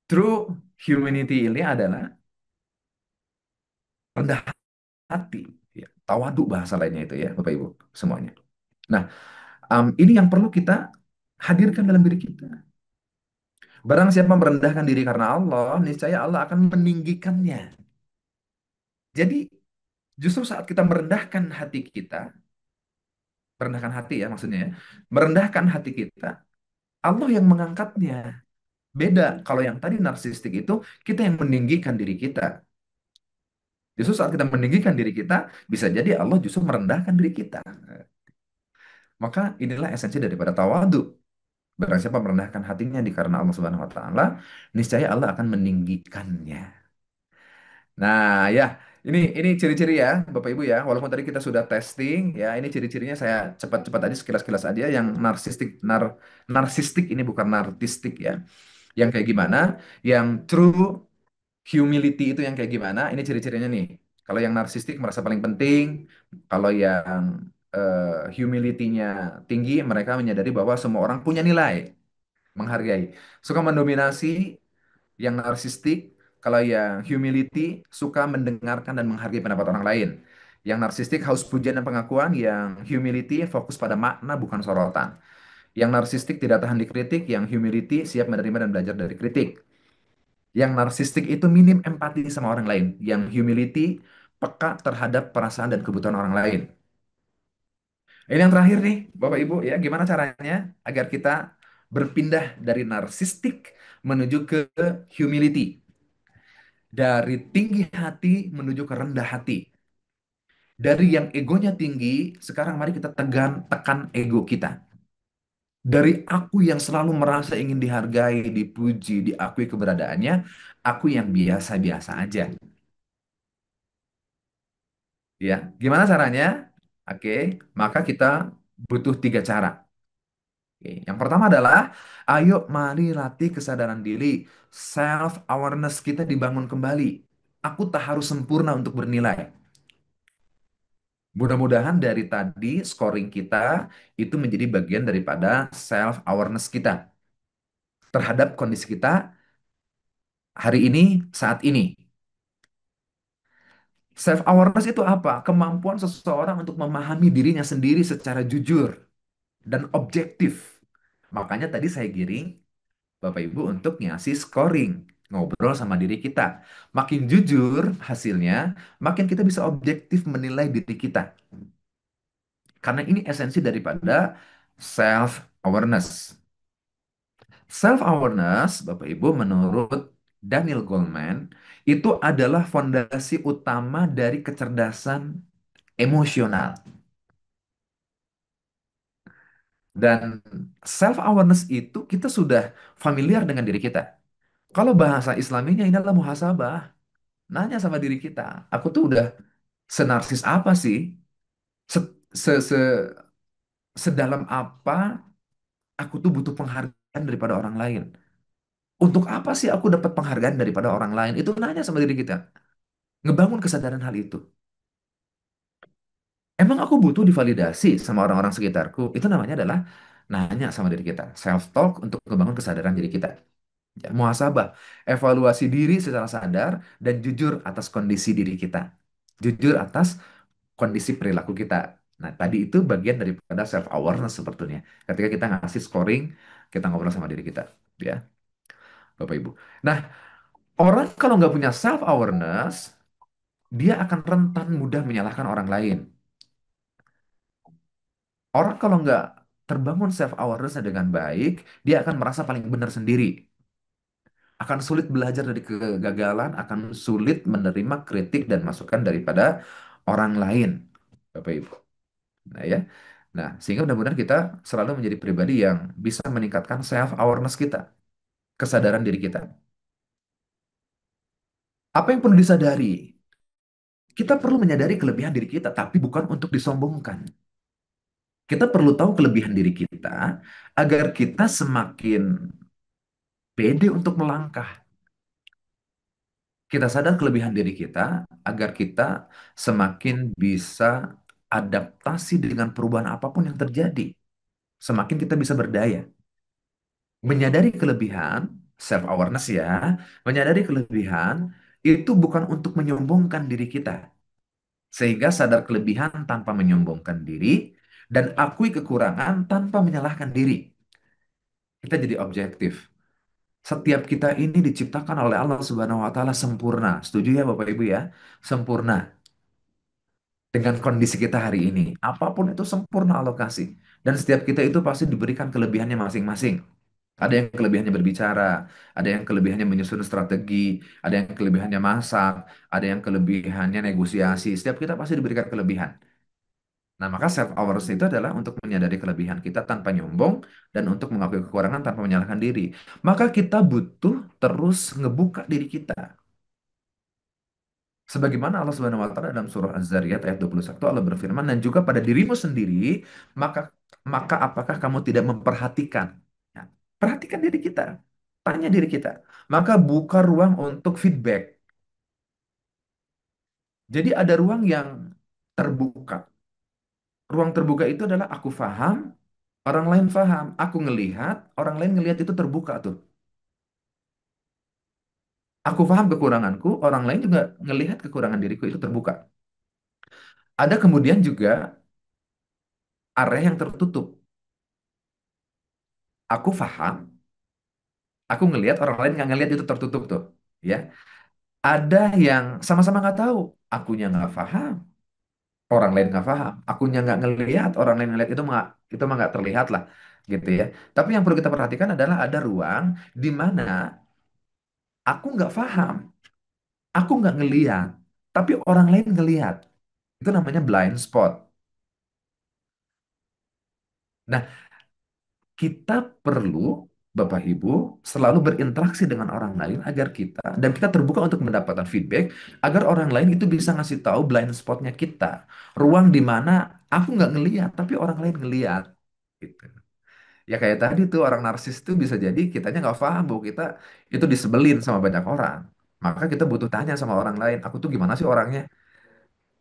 True humanity ini adalah rendah hati, ya. Tawadu bahasa lainnya itu ya, Bapak Ibu semuanya. Nah, ini yang perlu kita hadirkan dalam diri kita. Barang siapa merendahkan diri karena Allah, niscaya Allah akan meninggikannya. Jadi, justru saat kita merendahkan hati ya maksudnya ya, merendahkan hati kita, Allah yang mengangkatnya. Beda kalau yang tadi narsistik itu kita yang meninggikan diri kita. Justru saat kita meninggikan diri kita, bisa jadi Allah justru merendahkan diri kita. Maka inilah esensi daripada tawadu. Barang siapa merendahkan hatinya karena Allah Subhanahu wa taala, niscaya Allah akan meninggikannya. Nah, ya, ini ciri-ciri ya, Bapak Ibu ya. Walaupun tadi kita sudah testing, ya, ini ciri-cirinya saya cepat-cepat aja sekilas-kilas aja. Yang narsistik ini bukan nartistik ya. Yang kayak gimana? Yang true Humility itu yang kayak gimana? Ini ciri-cirinya nih. Kalau yang narsistik merasa paling penting, kalau yang humility-nya tinggi, mereka menyadari bahwa semua orang punya nilai, menghargai. Suka mendominasi, yang narsistik. Kalau yang humility, suka mendengarkan dan menghargai pendapat orang lain. Yang narsistik haus pujian dan pengakuan, yang humility fokus pada makna bukan sorotan. Yang narsistik tidak tahan dikritik, yang humility siap menerima dan belajar dari kritik. Yang narsistik itu minim empati sama orang lain. Yang humility peka terhadap perasaan dan kebutuhan orang lain. Ini yang terakhir nih, Bapak Ibu, ya, gimana caranya agar kita berpindah dari narsistik menuju ke humility, dari tinggi hati menuju ke rendah hati. Dari yang egonya tinggi, sekarang mari kita tekan ego kita. Dari aku yang selalu merasa ingin dihargai, dipuji, diakui keberadaannya, aku yang biasa-biasa aja. Ya, gimana caranya? Oke, maka kita butuh tiga cara. Oke, yang pertama adalah, ayo mari latih kesadaran diri. Self awareness kita dibangun kembali. Aku tak harus sempurna untuk bernilai. Mudah-mudahan dari tadi scoring kita itu menjadi bagian daripada self awareness kita terhadap kondisi kita hari ini, saat ini. Self awareness itu apa? Kemampuan seseorang untuk memahami dirinya sendiri secara jujur dan objektif. Makanya tadi saya giring Bapak Ibu untuk ngasih scoring, ngobrol sama diri kita. Makin jujur hasilnya, makin kita bisa objektif menilai diri kita. Karena ini esensi daripada self awareness. Self awareness, Bapak Ibu, menurut Daniel Goleman, itu adalah fondasi utama dari kecerdasan emosional. Dan self awareness itu kita sudah familiar dengan diri kita. Kalau bahasa Islaminya ini adalah muhasabah. Nanya sama diri kita, aku tuh udah senarsis apa sih? Se, se, se- Sedalam apa aku tuh butuh penghargaan daripada orang lain? Untuk apa sih aku dapat penghargaan daripada orang lain? Itu nanya sama diri kita. Ngebangun kesadaran hal itu. Emang aku butuh divalidasi sama orang-orang sekitarku? Itu namanya adalah nanya sama diri kita. Self-talk untuk ngebangun kesadaran diri kita. Ya, muhasabah, evaluasi diri secara sadar dan jujur atas kondisi diri kita. Jujur atas kondisi perilaku kita. Nah, tadi itu bagian daripada self awareness sebetulnya. Ketika kita ngasih scoring, kita ngobrol sama diri kita, ya, Bapak Ibu. Nah, orang kalau nggak punya self awareness, dia akan rentan mudah menyalahkan orang lain. Orang kalau nggak terbangun self awareness dengan baik, dia akan merasa paling benar sendiri. Akan sulit belajar dari kegagalan, akan sulit menerima kritik dan masukan daripada orang lain, Bapak Ibu. Nah, ya. Nah, sehingga mudah-mudahan kita selalu menjadi pribadi yang bisa meningkatkan self awareness kita, kesadaran diri kita. Apa yang perlu disadari? Kita perlu menyadari kelebihan diri kita, tapi bukan untuk disombongkan. Kita perlu tahu kelebihan diri kita agar kita semakin pede untuk melangkah. Kita sadar kelebihan diri kita agar kita semakin bisa adaptasi dengan perubahan apapun yang terjadi. Semakin kita bisa berdaya. Menyadari kelebihan, self awareness ya, menyadari kelebihan itu bukan untuk menyombongkan diri kita. Sehingga sadar kelebihan tanpa menyombongkan diri dan akui kekurangan tanpa menyalahkan diri. Kita jadi objektif. Setiap kita ini diciptakan oleh Allah Subhanahu wa taala sempurna. Setuju ya Bapak Ibu ya? Sempurna dengan kondisi kita hari ini. Apapun itu sempurna alokasi. Dan setiap kita itu pasti diberikan kelebihannya masing-masing. Ada yang kelebihannya berbicara, ada yang kelebihannya menyusun strategi, ada yang kelebihannya masak, ada yang kelebihannya negosiasi. Setiap kita pasti diberikan kelebihan. Nah, maka self awareness itu adalah untuk menyadari kelebihan kita tanpa nyombong dan untuk mengakui kekurangan tanpa menyalahkan diri. Maka kita butuh terus ngebuka diri kita. Sebagaimana Allah Subhanahu wa taala dalam surah Az-Zariyat ayat 21 Allah berfirman, dan juga pada dirimu sendiri, maka maka apakah kamu tidak memperhatikan? Ya, perhatikan diri kita. Tanya diri kita. Maka buka ruang untuk feedback. Jadi ada ruang yang terbuka. Ruang terbuka itu adalah aku paham, orang lain paham. Aku ngelihat, orang lain ngelihat itu terbuka tuh. Aku paham kekuranganku, orang lain juga ngelihat kekurangan diriku itu terbuka. Ada kemudian juga area yang tertutup. Aku paham, aku ngelihat, orang lain nggak ngelihat itu tertutup tuh. Ya, ada yang sama-sama nggak tahu. Akunya nggak paham, orang lain nggak paham. Akunya nggak ngelihat, orang lain ngelihat itu mah nggak terlihat lah, gitu ya. Tapi yang perlu kita perhatikan adalah ada ruang di mana aku nggak paham, aku nggak ngelihat, tapi orang lain ngelihat. Itu namanya blind spot. Nah, kita perlu, Bapak Ibu, selalu berinteraksi dengan orang lain agar kita, dan kita terbuka untuk mendapatkan feedback, agar orang lain itu bisa ngasih tahu blind spotnya kita. Ruang di mana aku nggak ngelihat, tapi orang lain ngelihat. Gitu. Ya kayak tadi tuh orang narsis tuh bisa jadi kitanya nggak paham bahwa kita itu disebelin sama banyak orang. Maka kita butuh tanya sama orang lain, aku tuh gimana sih orangnya?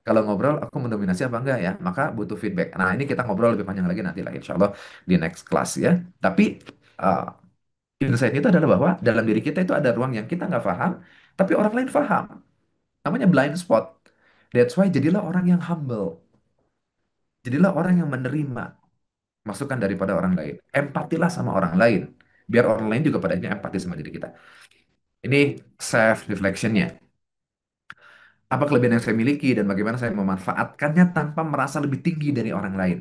Kalau ngobrol, aku mendominasi apa enggak ya? Maka butuh feedback. Nah, ini kita ngobrol lebih panjang lagi nanti lah, insya Allah di next class ya. Tapi uh, insight itu adalah bahwa dalam diri kita itu ada ruang yang kita nggak paham, tapi orang lain paham. Namanya blind spot. That's why jadilah orang yang humble. Jadilah orang yang menerima masukan daripada orang lain. Empatilah sama orang lain. Biar orang lain juga pada akhirnya empati sama diri kita. Ini self reflectionnya. Apa kelebihan yang saya miliki dan bagaimana saya memanfaatkannya tanpa merasa lebih tinggi dari orang lain.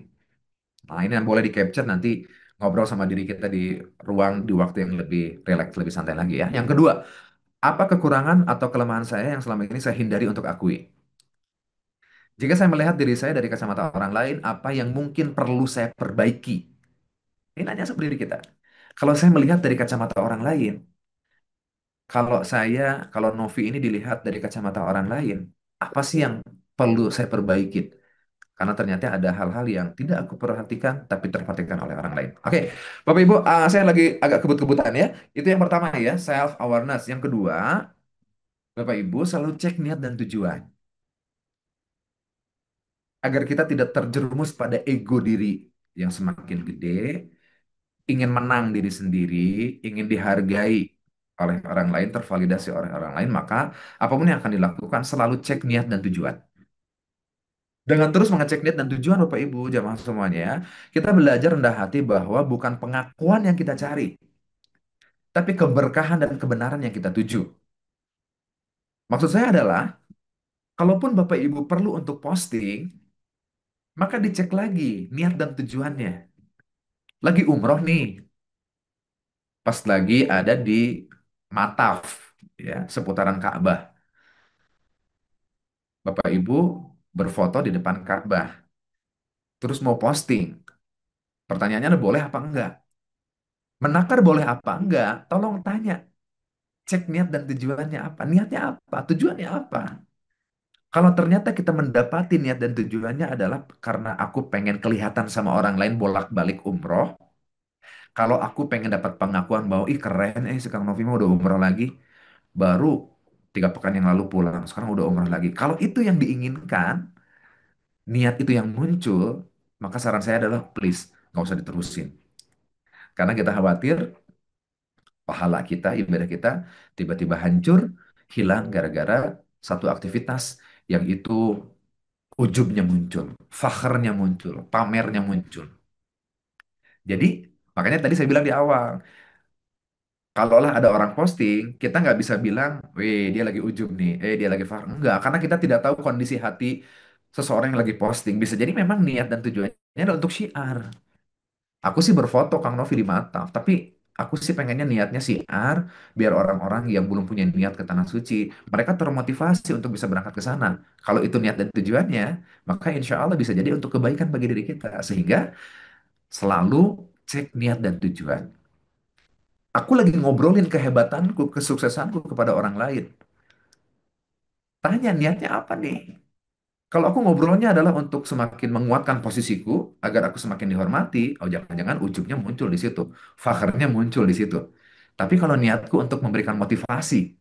Nah, ini yang boleh di capture nanti ngobrol sama diri kita di ruang di waktu yang lebih rileks, lebih santai lagi ya. Yang kedua, apa kekurangan atau kelemahan saya yang selama ini saya hindari untuk akui? Jika saya melihat diri saya dari kacamata orang lain, apa yang mungkin perlu saya perbaiki? Ini nanya sama diri kita. Kalau saya melihat dari kacamata orang lain, kalau saya, kalau Novi ini dilihat dari kacamata orang lain, apa sih yang perlu saya perbaiki? Karena ternyata ada hal-hal yang tidak aku perhatikan, tapi terperhatikan oleh orang lain. Oke, Bapak Ibu, saya lagi agak kebut-kebutan ya. Itu yang pertama ya, self-awareness. Yang kedua, Bapak Ibu selalu cek niat dan tujuan. Agar kita tidak terjerumus pada ego diri yang semakin gede, ingin menang diri sendiri, ingin dihargai oleh orang lain, tervalidasi oleh orang lain, maka apapun yang akan dilakukan selalu cek niat dan tujuan. Dengan terus mengecek niat dan tujuan Bapak Ibu, jamaah semuanya, kita belajar rendah hati bahwa bukan pengakuan yang kita cari, tapi keberkahan dan kebenaran yang kita tuju. Maksud saya adalah, kalaupun Bapak Ibu perlu untuk posting, maka dicek lagi niat dan tujuannya. Lagi umroh nih, pas lagi ada di Mataf, ya, seputaran Ka'bah. Bapak Ibu berfoto di depan Ka'bah, terus mau posting. Pertanyaannya adalah boleh apa enggak? Menakar boleh apa enggak? Tolong tanya, cek niat dan tujuannya apa. Niatnya apa? Tujuannya apa? Kalau ternyata kita mendapati niat dan tujuannya adalah karena aku pengen kelihatan sama orang lain bolak-balik umroh. Kalau aku pengen dapat pengakuan bahwa, ih keren, si Kang Novi mah udah umroh lagi. Baru 3 pekan yang lalu pulang, sekarang udah umroh lagi. Kalau itu yang diinginkan, niat itu yang muncul, maka saran saya adalah please, nggak usah diterusin. Karena kita khawatir pahala kita, ibadah kita tiba-tiba hancur, hilang gara-gara satu aktivitas yang itu ujubnya muncul, fakhrnya muncul, pamernya muncul. Jadi, makanya tadi saya bilang di awal, kalaulah ada orang posting, kita nggak bisa bilang, weh dia lagi ujub nih, dia lagi fakhr. Enggak, karena kita tidak tahu kondisi hati seseorang yang lagi posting. Bisa jadi memang niat dan tujuannya adalah untuk syiar. Aku sih berfoto Kang Novi di Mataf, tapi aku sih pengennya niatnya siar biar orang-orang yang belum punya niat ke Tanah Suci, mereka termotivasi untuk bisa berangkat ke sana. Kalau itu niat dan tujuannya, maka insya Allah bisa jadi untuk kebaikan bagi diri kita. Sehingga selalu cek niat dan tujuan. Aku lagi ngobrolin kehebatanku, kesuksesanku kepada orang lain. Tanya niatnya apa nih? Kalau aku ngobrolnya adalah untuk semakin menguatkan posisiku agar aku semakin dihormati, oh jangan-jangan ujubnya muncul di situ, fakhrnya muncul di situ. Tapi kalau niatku untuk memberikan motivasi,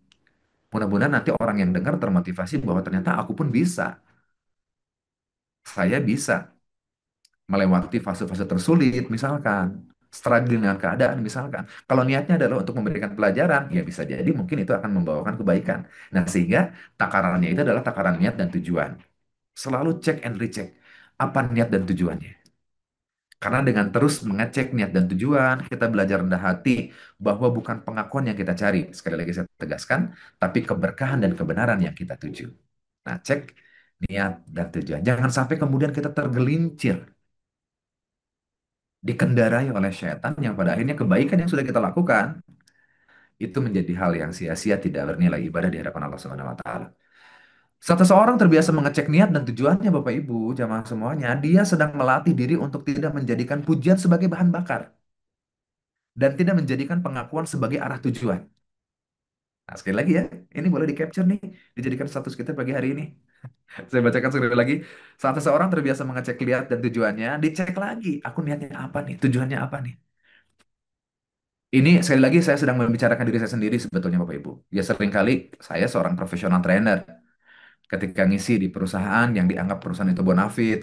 Mudah-mudahan nanti orang yang dengar termotivasi bahwa ternyata aku pun bisa, saya bisa melewati fase-fase tersulit, misalkan struggling dengan keadaan, misalkan. Kalau niatnya adalah untuk memberikan pelajaran, ya bisa jadi mungkin itu akan membawakan kebaikan. Nah, sehingga takarannya itu adalah takaran niat dan tujuan. Selalu cek and recheck. Apa niat dan tujuannya? Karena dengan terus mengecek niat dan tujuan, kita belajar rendah hati bahwa bukan pengakuan yang kita cari. Sekali lagi saya tegaskan, tapi keberkahan dan kebenaran yang kita tuju. Nah, cek niat dan tujuan. Jangan sampai kemudian kita tergelincir, dikendarai oleh setan yang pada akhirnya kebaikan yang sudah kita lakukan itu menjadi hal yang sia-sia, tidak bernilai ibadah di hadapan Allah Subhanahu wa taala. Saat seseorang terbiasa mengecek niat dan tujuannya, Bapak Ibu, jamaah semuanya, dia sedang melatih diri untuk tidak menjadikan pujian sebagai bahan bakar dan tidak menjadikan pengakuan sebagai arah tujuan. Nah, sekali lagi ya, ini boleh di-capture nih, dijadikan status kita pagi hari ini. Saya bacakan sekali lagi. Saat seseorang terbiasa mengecek niat dan tujuannya, dicek lagi, aku niatnya apa nih, tujuannya apa nih. Ini sekali lagi saya sedang membicarakan diri saya sendiri sebetulnya Bapak Ibu. Ya seringkali saya seorang profesional trainer. Ketika ngisi di perusahaan yang dianggap perusahaan itu bonafit,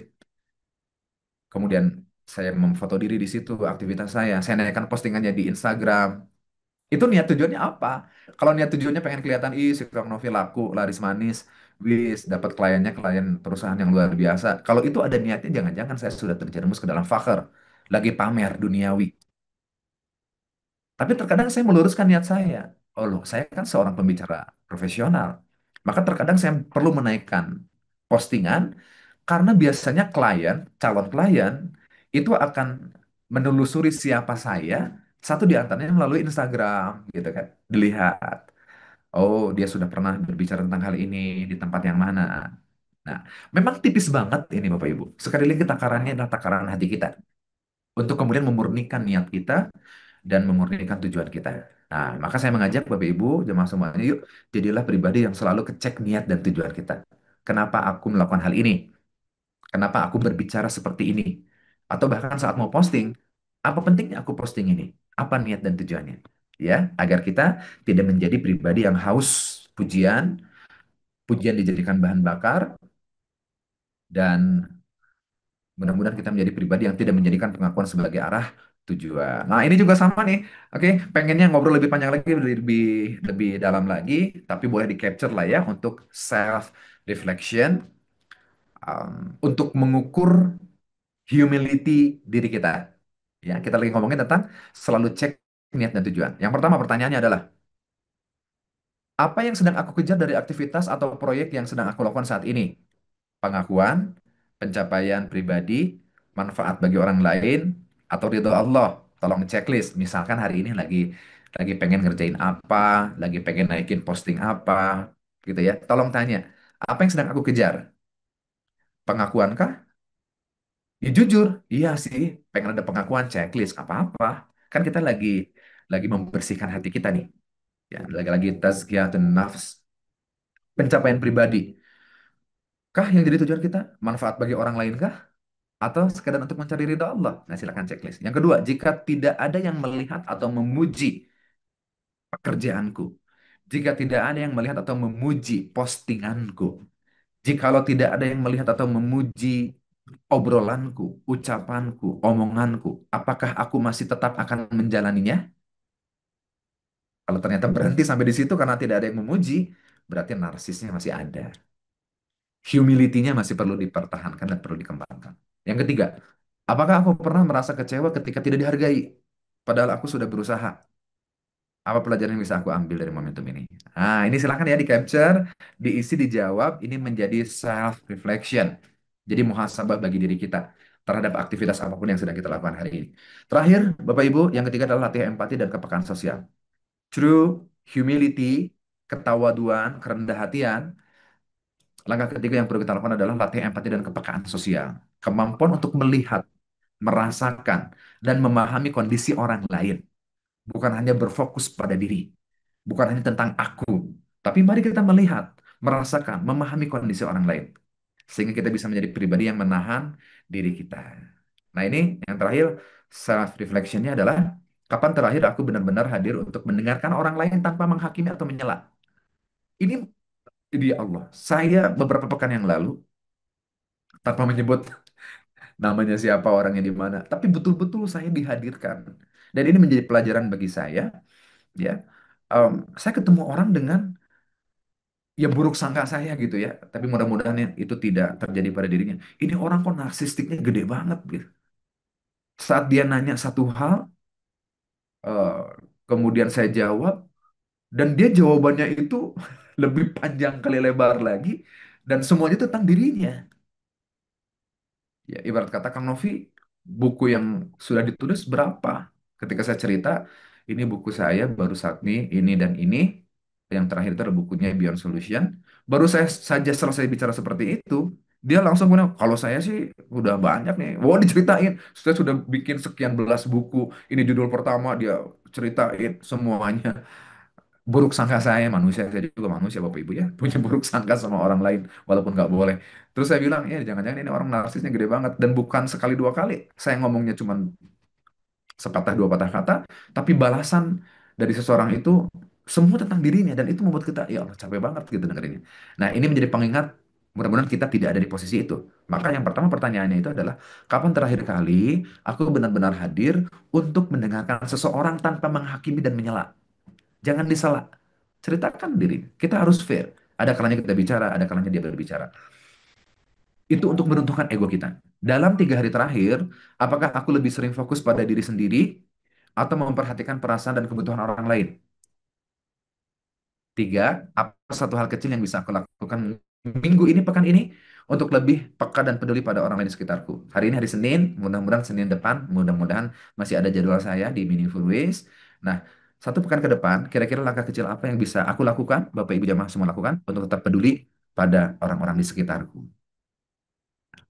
kemudian saya memfoto diri di situ, aktivitas saya naikkan postingannya di Instagram. Itu niat tujuannya apa? Kalau niat tujuannya pengen kelihatan, ih si Kang Novi laku, laris manis, wis dapat kliennya klien perusahaan yang luar biasa. Kalau itu ada niatnya, jangan-jangan saya sudah terjerumus ke dalam fakir, lagi pamer duniawi. Tapi terkadang saya meluruskan niat saya. Oh loh, saya kan seorang pembicara profesional. Maka terkadang saya perlu menaikkan postingan karena biasanya klien, calon klien, itu akan menelusuri siapa saya, satu di antaranya melalui Instagram, gitu kan. Dilihat, oh dia sudah pernah berbicara tentang hal ini di tempat yang mana. Nah, memang tipis banget ini Bapak Ibu. Sekali lagi takarannya adalah takaran hati kita. Untuk kemudian memurnikan niat kita dan memurnikan tujuan kita. Nah, maka saya mengajak Bapak Ibu, jemaah semuanya, yuk jadilah pribadi yang selalu kecek niat dan tujuan kita. Kenapa aku melakukan hal ini? Kenapa aku berbicara seperti ini? Atau bahkan saat mau posting, apa pentingnya aku posting ini? Apa niat dan tujuannya? Ya, agar kita tidak menjadi pribadi yang haus pujian, pujian dijadikan bahan bakar, dan mudah-mudahan kita menjadi pribadi yang tidak menjadikan pengakuan sebagai arah tujuan. Nah, ini juga sama nih. Oke, pengennya ngobrol lebih panjang lagi, lebih lebih dalam lagi, tapi boleh di-capture lah ya untuk self reflection, untuk mengukur humility diri kita. Ya, kita lagi ngomongin tentang selalu cek niat dan tujuan. Yang pertama pertanyaannya adalah, apa yang sedang aku kejar dari aktivitas atau proyek yang sedang aku lakukan saat ini? Pengakuan, pencapaian pribadi, manfaat bagi orang lain, atau ridho Allah. Tolong checklist. Misalkan hari ini lagi pengen ngerjain apa, lagi pengen naikin posting apa, gitu ya. Tolong tanya, apa yang sedang aku kejar? Pengakuan kah? Ya jujur, iya sih, pengen ada pengakuan checklist, apa-apa. Kan kita lagi membersihkan hati kita nih. Ya, lagi-lagi tazkiyatun nafs, pencapaian pribadi. Kah yang jadi tujuan kita? Manfaat bagi orang lain kah? Atau sekedar untuk mencari ridha Allah? Nah, silakan checklist. Yang kedua, jika tidak ada yang melihat atau memuji pekerjaanku, jika tidak ada yang melihat atau memuji postinganku, jikalau tidak ada yang melihat atau memuji obrolanku, ucapanku, omonganku, apakah aku masih tetap akan menjalaninya? Kalau ternyata berhenti sampai di situ karena tidak ada yang memuji, berarti narsisnya masih ada. Humility-nya masih perlu dipertahankan dan perlu dikembangkan. Yang ketiga, apakah aku pernah merasa kecewa ketika tidak dihargai? Padahal aku sudah berusaha. Apa pelajaran yang bisa aku ambil dari momentum ini? Nah, ini silahkan ya di-capture, diisi, dijawab. Ini menjadi self-reflection. Jadi muhasabah bagi diri kita terhadap aktivitas apapun yang sedang kita lakukan hari ini. Terakhir, Bapak Ibu, yang ketiga adalah latih empati dan kepekaan sosial. True humility, ketawaduan, kerendah hatian. Langkah ketiga yang perlu kita lakukan adalah latih empati dan kepekaan sosial. Kemampuan untuk melihat, merasakan, dan memahami kondisi orang lain. Bukan hanya berfokus pada diri. Bukan hanya tentang aku. Tapi mari kita melihat, merasakan, memahami kondisi orang lain. Sehingga kita bisa menjadi pribadi yang menahan diri kita. Nah ini yang terakhir, self-reflectionnya adalah, kapan terakhir aku benar-benar hadir untuk mendengarkan orang lain tanpa menghakimi atau menyela? Ini dia Allah. Saya beberapa pekan yang lalu, tanpa menyebut namanya siapa, orangnya di mana, tapi betul-betul saya dihadirkan. Dan ini menjadi pelajaran bagi saya, ya. Saya ketemu orang dengan ya buruk sangka saya gitu ya, tapi mudah-mudahan itu tidak terjadi pada dirinya. Ini orang kok narsistiknya gede banget gitu. Saat dia nanya satu hal, eh, kemudian saya jawab, dan dia jawabannya itu lebih panjang kali lebar lagi, dan semuanya itu tentang dirinya. Ya, ibarat kata Kang Novi, buku yang sudah ditulis berapa? Ketika saya cerita, ini buku saya baru Satmi, ini dan ini. Yang terakhir itu adalah bukunya Beyond Solution. Baru saya saja selesai bicara seperti itu, dia langsung bilang, kalau saya sih udah banyak nih. Wah, diceritain. Saya sudah bikin sekian belas buku. Ini judul pertama, dia ceritain semuanya. Buruk sangka saya juga manusia Bapak Ibu ya, punya buruk sangka sama orang lain walaupun nggak boleh. Terus saya bilang, ya jangan-jangan ini orang narsisnya gede banget, dan bukan sekali dua kali. Saya ngomongnya cuma sepatah dua patah kata, tapi balasan dari seseorang itu semua tentang dirinya, dan itu membuat kita ya Allah capek banget gitu dengerinnya. Nah, ini menjadi pengingat, mudah-mudahan kita tidak ada di posisi itu. Maka yang pertama pertanyaannya itu adalah, kapan terakhir kali aku benar-benar hadir untuk mendengarkan seseorang tanpa menghakimi dan menyela? Jangan disela. Ceritakan diri. Kita harus fair. Ada kalanya kita bicara, ada kalanya dia berbicara. Itu untuk meruntuhkan ego kita. Dalam 3 hari terakhir, apakah aku lebih sering fokus pada diri sendiri atau memperhatikan perasaan dan kebutuhan orang lain? Tiga, apa satu hal kecil yang bisa aku lakukan minggu ini, pekan ini, untuk lebih peka dan peduli pada orang lain di sekitarku. Hari ini hari Senin, mudah-mudahan Senin depan, mudah-mudahan masih ada jadwal saya di Meaningful Ways. Nah, satu pekan ke depan, kira-kira langkah kecil apa yang bisa aku lakukan, Bapak Ibu jamaah semua lakukan, untuk tetap peduli pada orang-orang di sekitarku.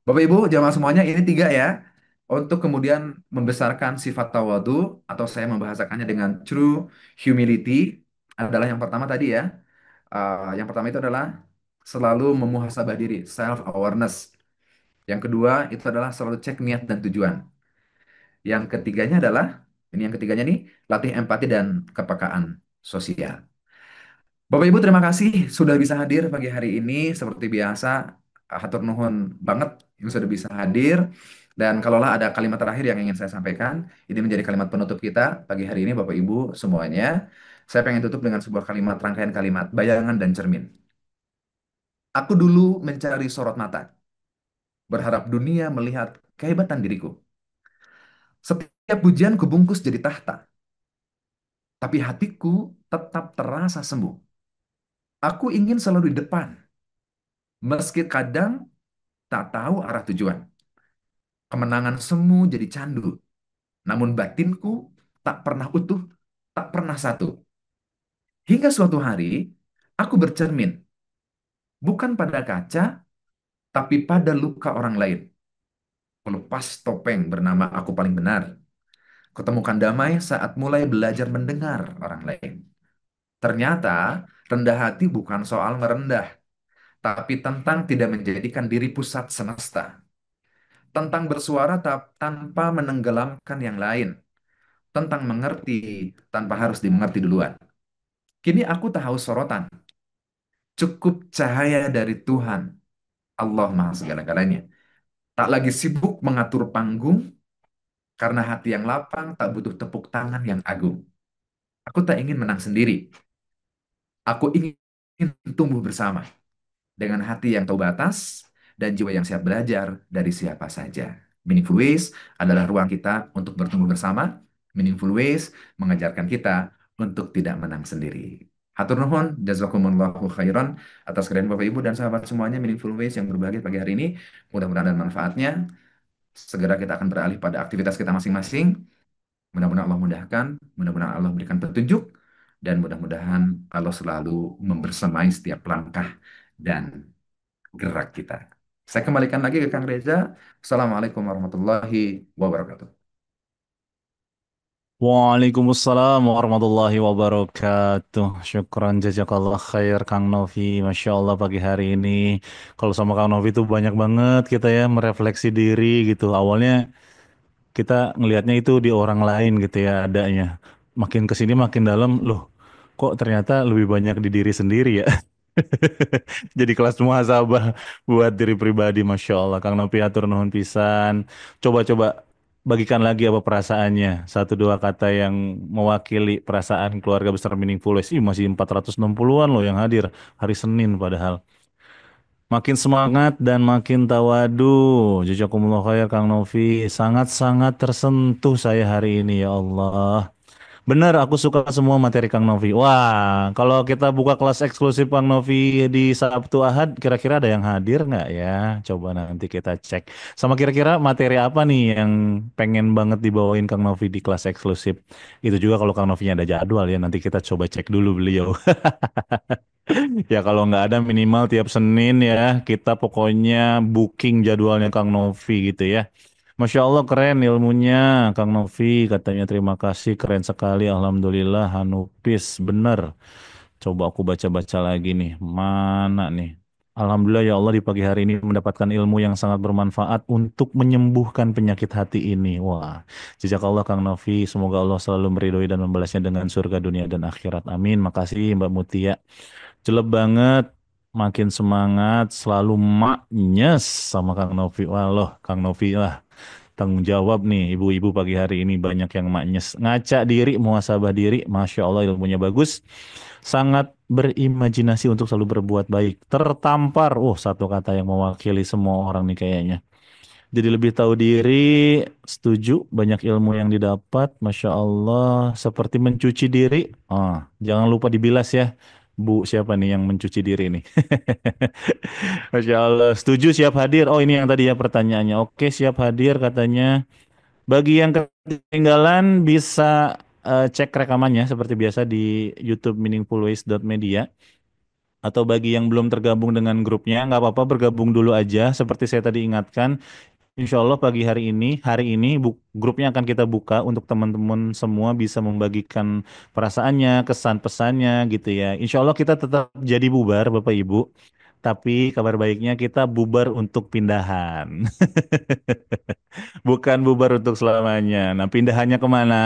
Bapak Ibu jamaah semuanya, ini tiga ya. Untuk kemudian membesarkan sifat tawadu, atau saya membahasakannya dengan true humility, adalah yang pertama tadi ya. Yang pertama itu adalah selalu memuhasabah diri, self awareness. Yang kedua itu adalah selalu cek niat dan tujuan. Yang ketiganya adalah, ini yang ketiganya nih, latih empati dan kepekaan sosial. Bapak Ibu terima kasih sudah bisa hadir pagi hari ini. Seperti biasa, hatur nuhun banget yang sudah bisa hadir. Dan kalaulah ada kalimat terakhir yang ingin saya sampaikan, ini menjadi kalimat penutup kita pagi hari ini Bapak Ibu semuanya. Saya pengen tutup dengan sebuah kalimat, rangkaian kalimat, bayangan dan cermin. Aku dulu mencari sorot mata, berharap dunia melihat kehebatan diriku. Setiap pujian kubungkus jadi tahta, tapi hatiku tetap terasa sembuh. Aku ingin selalu di depan, meski kadang tak tahu arah tujuan. Kemenangan semu jadi candu, namun batinku tak pernah utuh, tak pernah satu. Hingga suatu hari, aku bercermin, bukan pada kaca, tapi pada luka orang lain. Melepas topeng bernama aku paling benar. Kutemukan damai saat mulai belajar mendengar orang lain. Ternyata rendah hati bukan soal merendah, tapi tentang tidak menjadikan diri pusat semesta. Tentang bersuara tanpa menenggelamkan yang lain. Tentang mengerti tanpa harus dimengerti duluan. Kini aku tahu sorotan. Cukup cahaya dari Tuhan. Allah Maha Segala-Galanya. Tak lagi sibuk mengatur panggung, karena hati yang lapang tak butuh tepuk tangan yang agung. Aku tak ingin menang sendiri. Aku ingin tumbuh bersama dengan hati yang tahu batas dan jiwa yang siap belajar dari siapa saja. Meaningful Ways adalah ruang kita untuk bertumbuh bersama. Meaningful Ways mengajarkan kita untuk tidak menang sendiri. Hatur nuhun, jazakumullahu khairan atas kalian Bapak Ibu dan sahabat semuanya Meaningful Ways yang berbahagia pagi hari ini. Mudah-mudahan ada manfaatnya. Segera kita akan beralih pada aktivitas kita masing-masing. Mudah-mudahan Allah mudahkan, mudah-mudahan Allah berikan petunjuk, dan mudah-mudahan Allah selalu membersamai setiap langkah dan gerak kita. Saya kembalikan lagi ke Kang Reza. Assalamualaikum warahmatullahi wabarakatuh. Waalaikumsalam warahmatullahi wabarakatuh. Syukran jazakallah khair Kang Novi. Masya Allah pagi hari ini. Kalau sama Kang Novi itu banyak banget kita ya merefleksi diri gitu. Awalnya kita ngelihatnya itu di orang lain gitu ya adanya. Makin kesini makin dalam loh. Kok ternyata lebih banyak di diri sendiri ya. Jadi kelas muhasabah buat diri pribadi, Masya Allah. Kang Nopi atur nuhun pisan. Coba-coba bagikan lagi apa perasaannya. Satu dua kata yang mewakili perasaan keluarga besar Meaningful Ways. Ih, masih 460-an loh yang hadir. Hari Senin padahal. Makin semangat dan makin tawadu. Jazakumullah khair Kang Novi. Sangat-sangat tersentuh saya hari ini ya Allah. Bener, aku suka semua materi Kang Novi. Wah, kalau kita buka kelas eksklusif Kang Novi di Sabtu Ahad, kira-kira ada yang hadir nggak ya? Coba nanti kita cek. Sama kira-kira materi apa nih yang pengen banget dibawain Kang Novi di kelas eksklusif? Itu juga kalau Kang Novinya ada jadwal ya, nanti kita coba cek dulu beliau. Ya kalau nggak ada minimal tiap Senin ya, kita pokoknya booking jadwalnya Kang Novi gitu ya. Masya Allah keren ilmunya Kang Novi katanya terima kasih keren sekali Alhamdulillah Hanupis bener. Coba aku baca-baca lagi nih mana nih. Alhamdulillah ya Allah di pagi hari ini mendapatkan ilmu yang sangat bermanfaat untuk menyembuhkan penyakit hati ini. Wah, jazakallah Kang Novi. Semoga Allah selalu meridhoi dan membalasnya dengan surga dunia dan akhirat. Amin. Makasih Mbak Mutia. Jelek banget. Makin semangat, selalu maknyes sama Kang Novi. Wah loh, Kang Novi lah tanggung jawab nih ibu-ibu pagi hari ini banyak yang maknyes ngaca diri muhasabah diri Masya Allah ilmunya bagus sangat berimajinasi untuk selalu berbuat baik tertampar satu kata yang mewakili semua orang nih kayaknya jadi lebih tahu diri setuju banyak ilmu yang didapat Masya Allah seperti mencuci diri jangan lupa dibilas ya Bu siapa nih yang mencuci diri nih Masya Allah setuju siap hadir ini yang tadi ya pertanyaannya oke siap hadir katanya bagi yang ketinggalan bisa cek rekamannya seperti biasa di YouTube meaningfulways.media atau bagi yang belum tergabung dengan grupnya nggak apa-apa bergabung dulu aja seperti saya tadi ingatkan Insya Allah pagi hari ini grupnya akan kita buka untuk teman-teman semua bisa membagikan perasaannya, kesan pesannya gitu ya. Insya Allah kita tetap jadi bubar Bapak Ibu. Tapi kabar baiknya kita bubar untuk pindahan. Bukan bubar untuk selamanya. Nah, pindahannya kemana?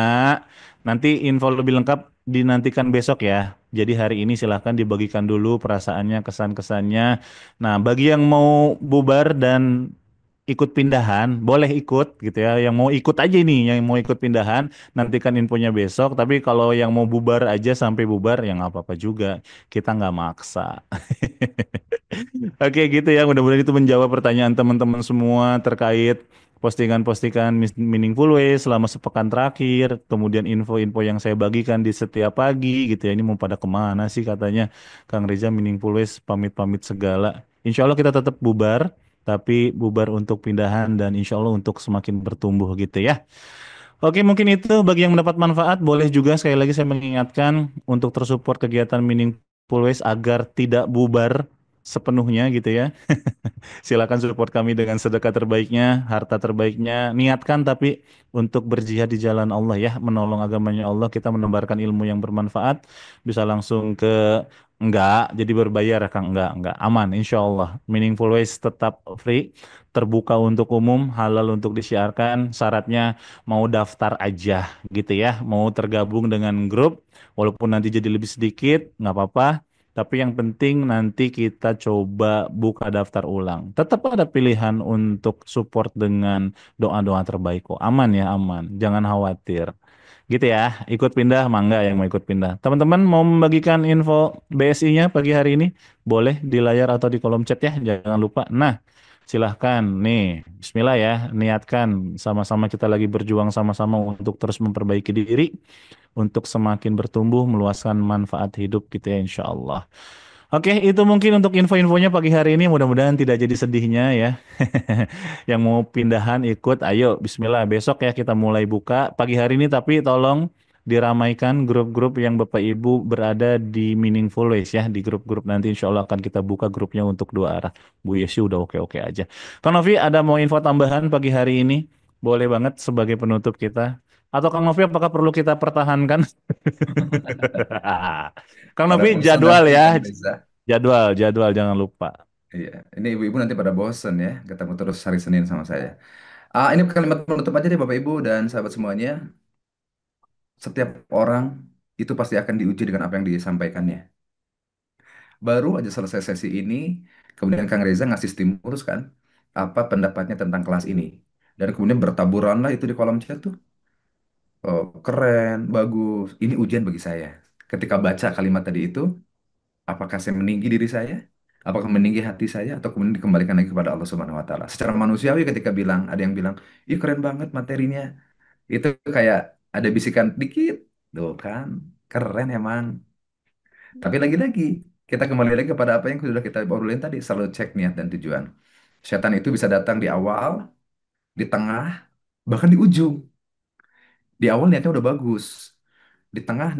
Nanti info lebih lengkap dinantikan besok ya. Jadi hari ini silahkan dibagikan dulu perasaannya, kesan-kesannya. Nah, bagi yang mau bubar dan ikut pindahan, boleh ikut gitu ya. Yang mau ikut aja ini, yang mau ikut pindahan, nantikan infonya besok. Tapi kalau yang mau bubar aja sampai bubar, ya nggak apa-apa juga. Kita nggak maksa. Oke gitu ya, mudah-mudahan itu menjawab pertanyaan teman-teman semua terkait postingan-postingan Meaningful Way selama sepekan terakhir, kemudian info-info yang saya bagikan di setiap pagi gitu ya, ini mau pada kemana sih katanya Kang Reza Meaningful Ways pamit-pamit segala. Insya Allah kita tetap bubar, tapi bubar untuk pindahan dan insya Allah untuk semakin bertumbuh gitu ya. Oke, mungkin itu bagi yang mendapat manfaat, boleh juga sekali lagi saya mengingatkan untuk tersupport kegiatan Meaningful Ways agar tidak bubar sepenuhnya gitu ya. Silakan support kami dengan sedekah terbaiknya, harta terbaiknya. Niatkan tapi untuk berjihad di jalan Allah ya, menolong agamanya Allah, kita menebarkan ilmu yang bermanfaat, bisa langsung ke jadi berbayar Kang, aman insya Allah. Meaningful Ways tetap free, terbuka untuk umum, halal untuk disiarkan, syaratnya mau daftar aja gitu ya, mau tergabung dengan grup, walaupun nanti jadi lebih sedikit, nggak apa-apa, tapi yang penting nanti kita coba buka daftar ulang. Tetap ada pilihan untuk support dengan doa-doa terbaik kok. Aman ya, aman. Jangan khawatir. Gitu ya, ikut pindah, mangga yang mau ikut pindah. Teman-teman mau membagikan info BSI-nya pagi hari ini? Boleh di layar atau di kolom chat ya, jangan lupa. Nah, silahkan nih, Bismillah ya, niatkan sama-sama kita lagi berjuang sama-sama untuk terus memperbaiki diri untuk semakin bertumbuh, meluaskan manfaat hidup kita ya insya Allah. Oke, itu mungkin untuk info-infonya pagi hari ini. Mudah-mudahan tidak jadi sedihnya ya. Yang mau pindahan ikut, ayo Bismillah. Besok ya kita mulai buka pagi hari ini. Tapi tolong diramaikan grup-grup yang Bapak Ibu berada di Meaningful Ways ya. Di grup-grup nanti insya Allah akan kita buka grupnya untuk dua arah. Bu Yesi udah oke-oke aja. Kang Novi ada mau info tambahan pagi hari ini? Boleh banget sebagai penutup kita. Atau Kang Novi apakah perlu kita pertahankan? Kang Pada Novi bosan jadwal nanti ya, Kang Reza. jadwal jangan lupa. Iya, ini ibu-ibu nanti pada bosan ya ketemu terus hari Senin sama saya. Ini kalimat penutup aja deh Bapak Ibu dan sahabat semuanya. Setiap orang itu pasti akan diuji dengan apa yang disampaikannya. Baru aja selesai sesi ini, kemudian Kang Reza ngasih stimulus kan, apa pendapatnya tentang kelas ini. Dan kemudian bertaburan lah itu di kolom chat tuh. Oh, keren, bagus. Ini ujian bagi saya. Ketika baca kalimat tadi itu, apakah saya meninggi diri saya? Apakah meninggi hati saya? Atau kemudian dikembalikan lagi kepada Allah Subhanahu wa Ta'ala? Secara manusiawi ketika bilang, ada yang bilang, ih keren banget materinya. Itu kayak ada bisikan dikit. Tuh kan, keren emang. Tapi lagi-lagi, kita kembali lagi kepada apa yang sudah kita obrolin tadi. Selalu cek niat dan tujuan. Setan itu bisa datang di awal, di tengah, bahkan di ujung. Di awal niatnya udah bagus. Di tengah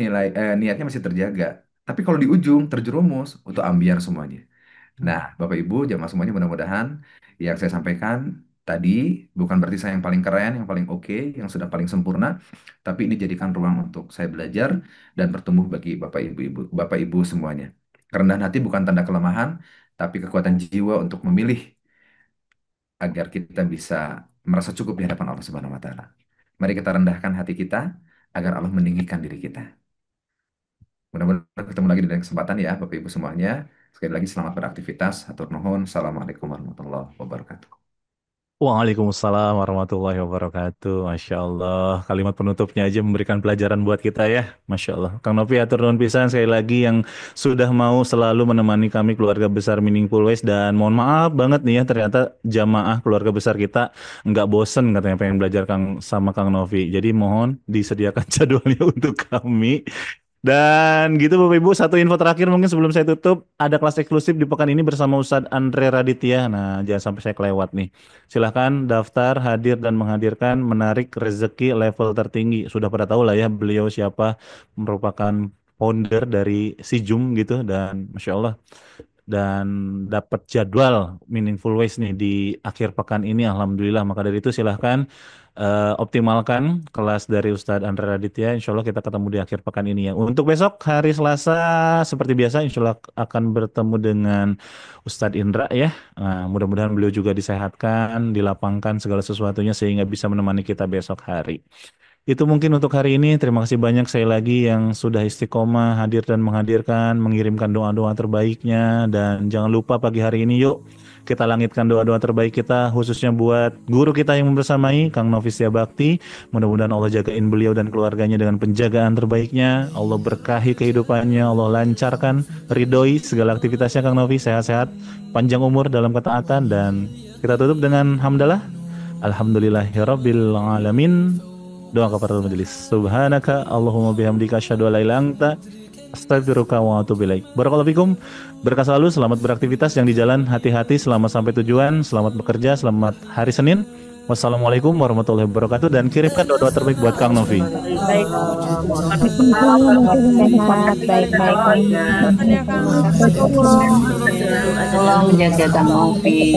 niatnya masih terjaga. Tapi kalau di ujung terjerumus, untuk ambiar semuanya. Nah, Bapak Ibu, jamaah semuanya mudah-mudahan yang saya sampaikan tadi bukan berarti saya yang paling keren, yang paling oke, yang sudah paling sempurna, tapi ini jadikan ruang untuk saya belajar dan bertumbuh bagi Bapak Ibu semuanya. Kerendahan hati bukan tanda kelemahan, tapi kekuatan jiwa untuk memilih agar kita bisa merasa cukup di hadapan Allah Subhanahu wa taala. Mari kita rendahkan hati kita agar Allah meninggikan diri kita. Mudah-mudahan ketemu lagi di lain kesempatan ya, Bapak Ibu semuanya. Sekali lagi selamat beraktivitas. Hatur nuhun. Assalamualaikum warahmatullahi wabarakatuh. Waalaikumsalam warahmatullahi wabarakatuh. Masya Allah, kalimat penutupnya aja memberikan pelajaran buat kita ya. Masya Allah. Kang Novi atur nuhun pisan sekali lagi yang sudah mau selalu menemani kami keluarga besar Meaningful Ways. Dan mohon maaf banget nih ya, ternyata jamaah keluarga besar kita nggak bosen katanya pengen belajar sama Kang Novi. Jadi mohon disediakan jadwalnya untuk kami. Dan gitu Bapak Ibu, satu info terakhir mungkin sebelum saya tutup, ada kelas eksklusif di pekan ini bersama Ustadz Andre Raditya. Nah, jangan sampai saya kelewat nih. Silahkan daftar, hadir dan menghadirkan menarik rezeki level tertinggi. Sudah pada tahu lah ya beliau siapa, merupakan founder dari Sijum gitu dan Masya Allah. Dan dapat jadwal Meaningful Ways nih di akhir pekan ini Alhamdulillah. Maka dari itu silahkan optimalkan kelas dari Ustadz Andra Raditya. Insya Allah kita ketemu di akhir pekan ini ya. Untuk besok hari Selasa seperti biasa Insya Allah akan bertemu dengan Ustadz Indra ya. Nah, mudah-mudahan beliau juga disehatkan, dilapangkan segala sesuatunya sehingga bisa menemani kita besok hari. Itu mungkin untuk hari ini. Terima kasih banyak sekali lagi yang sudah istiqomah hadir dan menghadirkan, mengirimkan doa-doa terbaiknya. Dan jangan lupa pagi hari ini yuk kita langitkan doa-doa terbaik kita khususnya buat guru kita yang membersamai Kang Novi Setiabakti. Mudah-mudahan Allah jagain beliau dan keluarganya dengan penjagaan terbaiknya. Allah berkahi kehidupannya, Allah lancarkan, ridhoi segala aktivitasnya Kang Novi, sehat-sehat, panjang umur dalam ketaatan. Dan kita tutup dengan hamdalah. Alhamdulillahirabbil alamin. Doa kepada majelis. Subhanaka Allahumma bihamdika asyhadu an la ilaha illa anta astaghfiruka wa atubu ilaik. Barakallahu fikum. Berkah selalu, selamat beraktivitas yang di jalan, hati-hati, selamat sampai tujuan, selamat bekerja, selamat hari Senin. Wassalamualaikum warahmatullahi wabarakatuh dan kirimkan doa-doa terbaik buat Kang Novi. Baik. Tolong menjaga Kang Novi.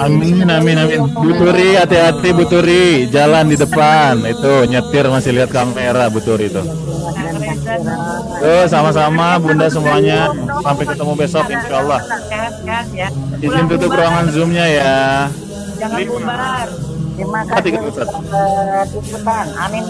Amin, amin, amin. Bu Turi, hati-hati Bu Turi, jalan di depan. Itu nyetir masih lihat kamera Bu Turi itu. Tuh, sama-sama Bunda semuanya. Sampai ketemu besok insya Allah. Izin tutup ruangan Zoom-nya ya. Jangan bubar. Terima kasih. Amin.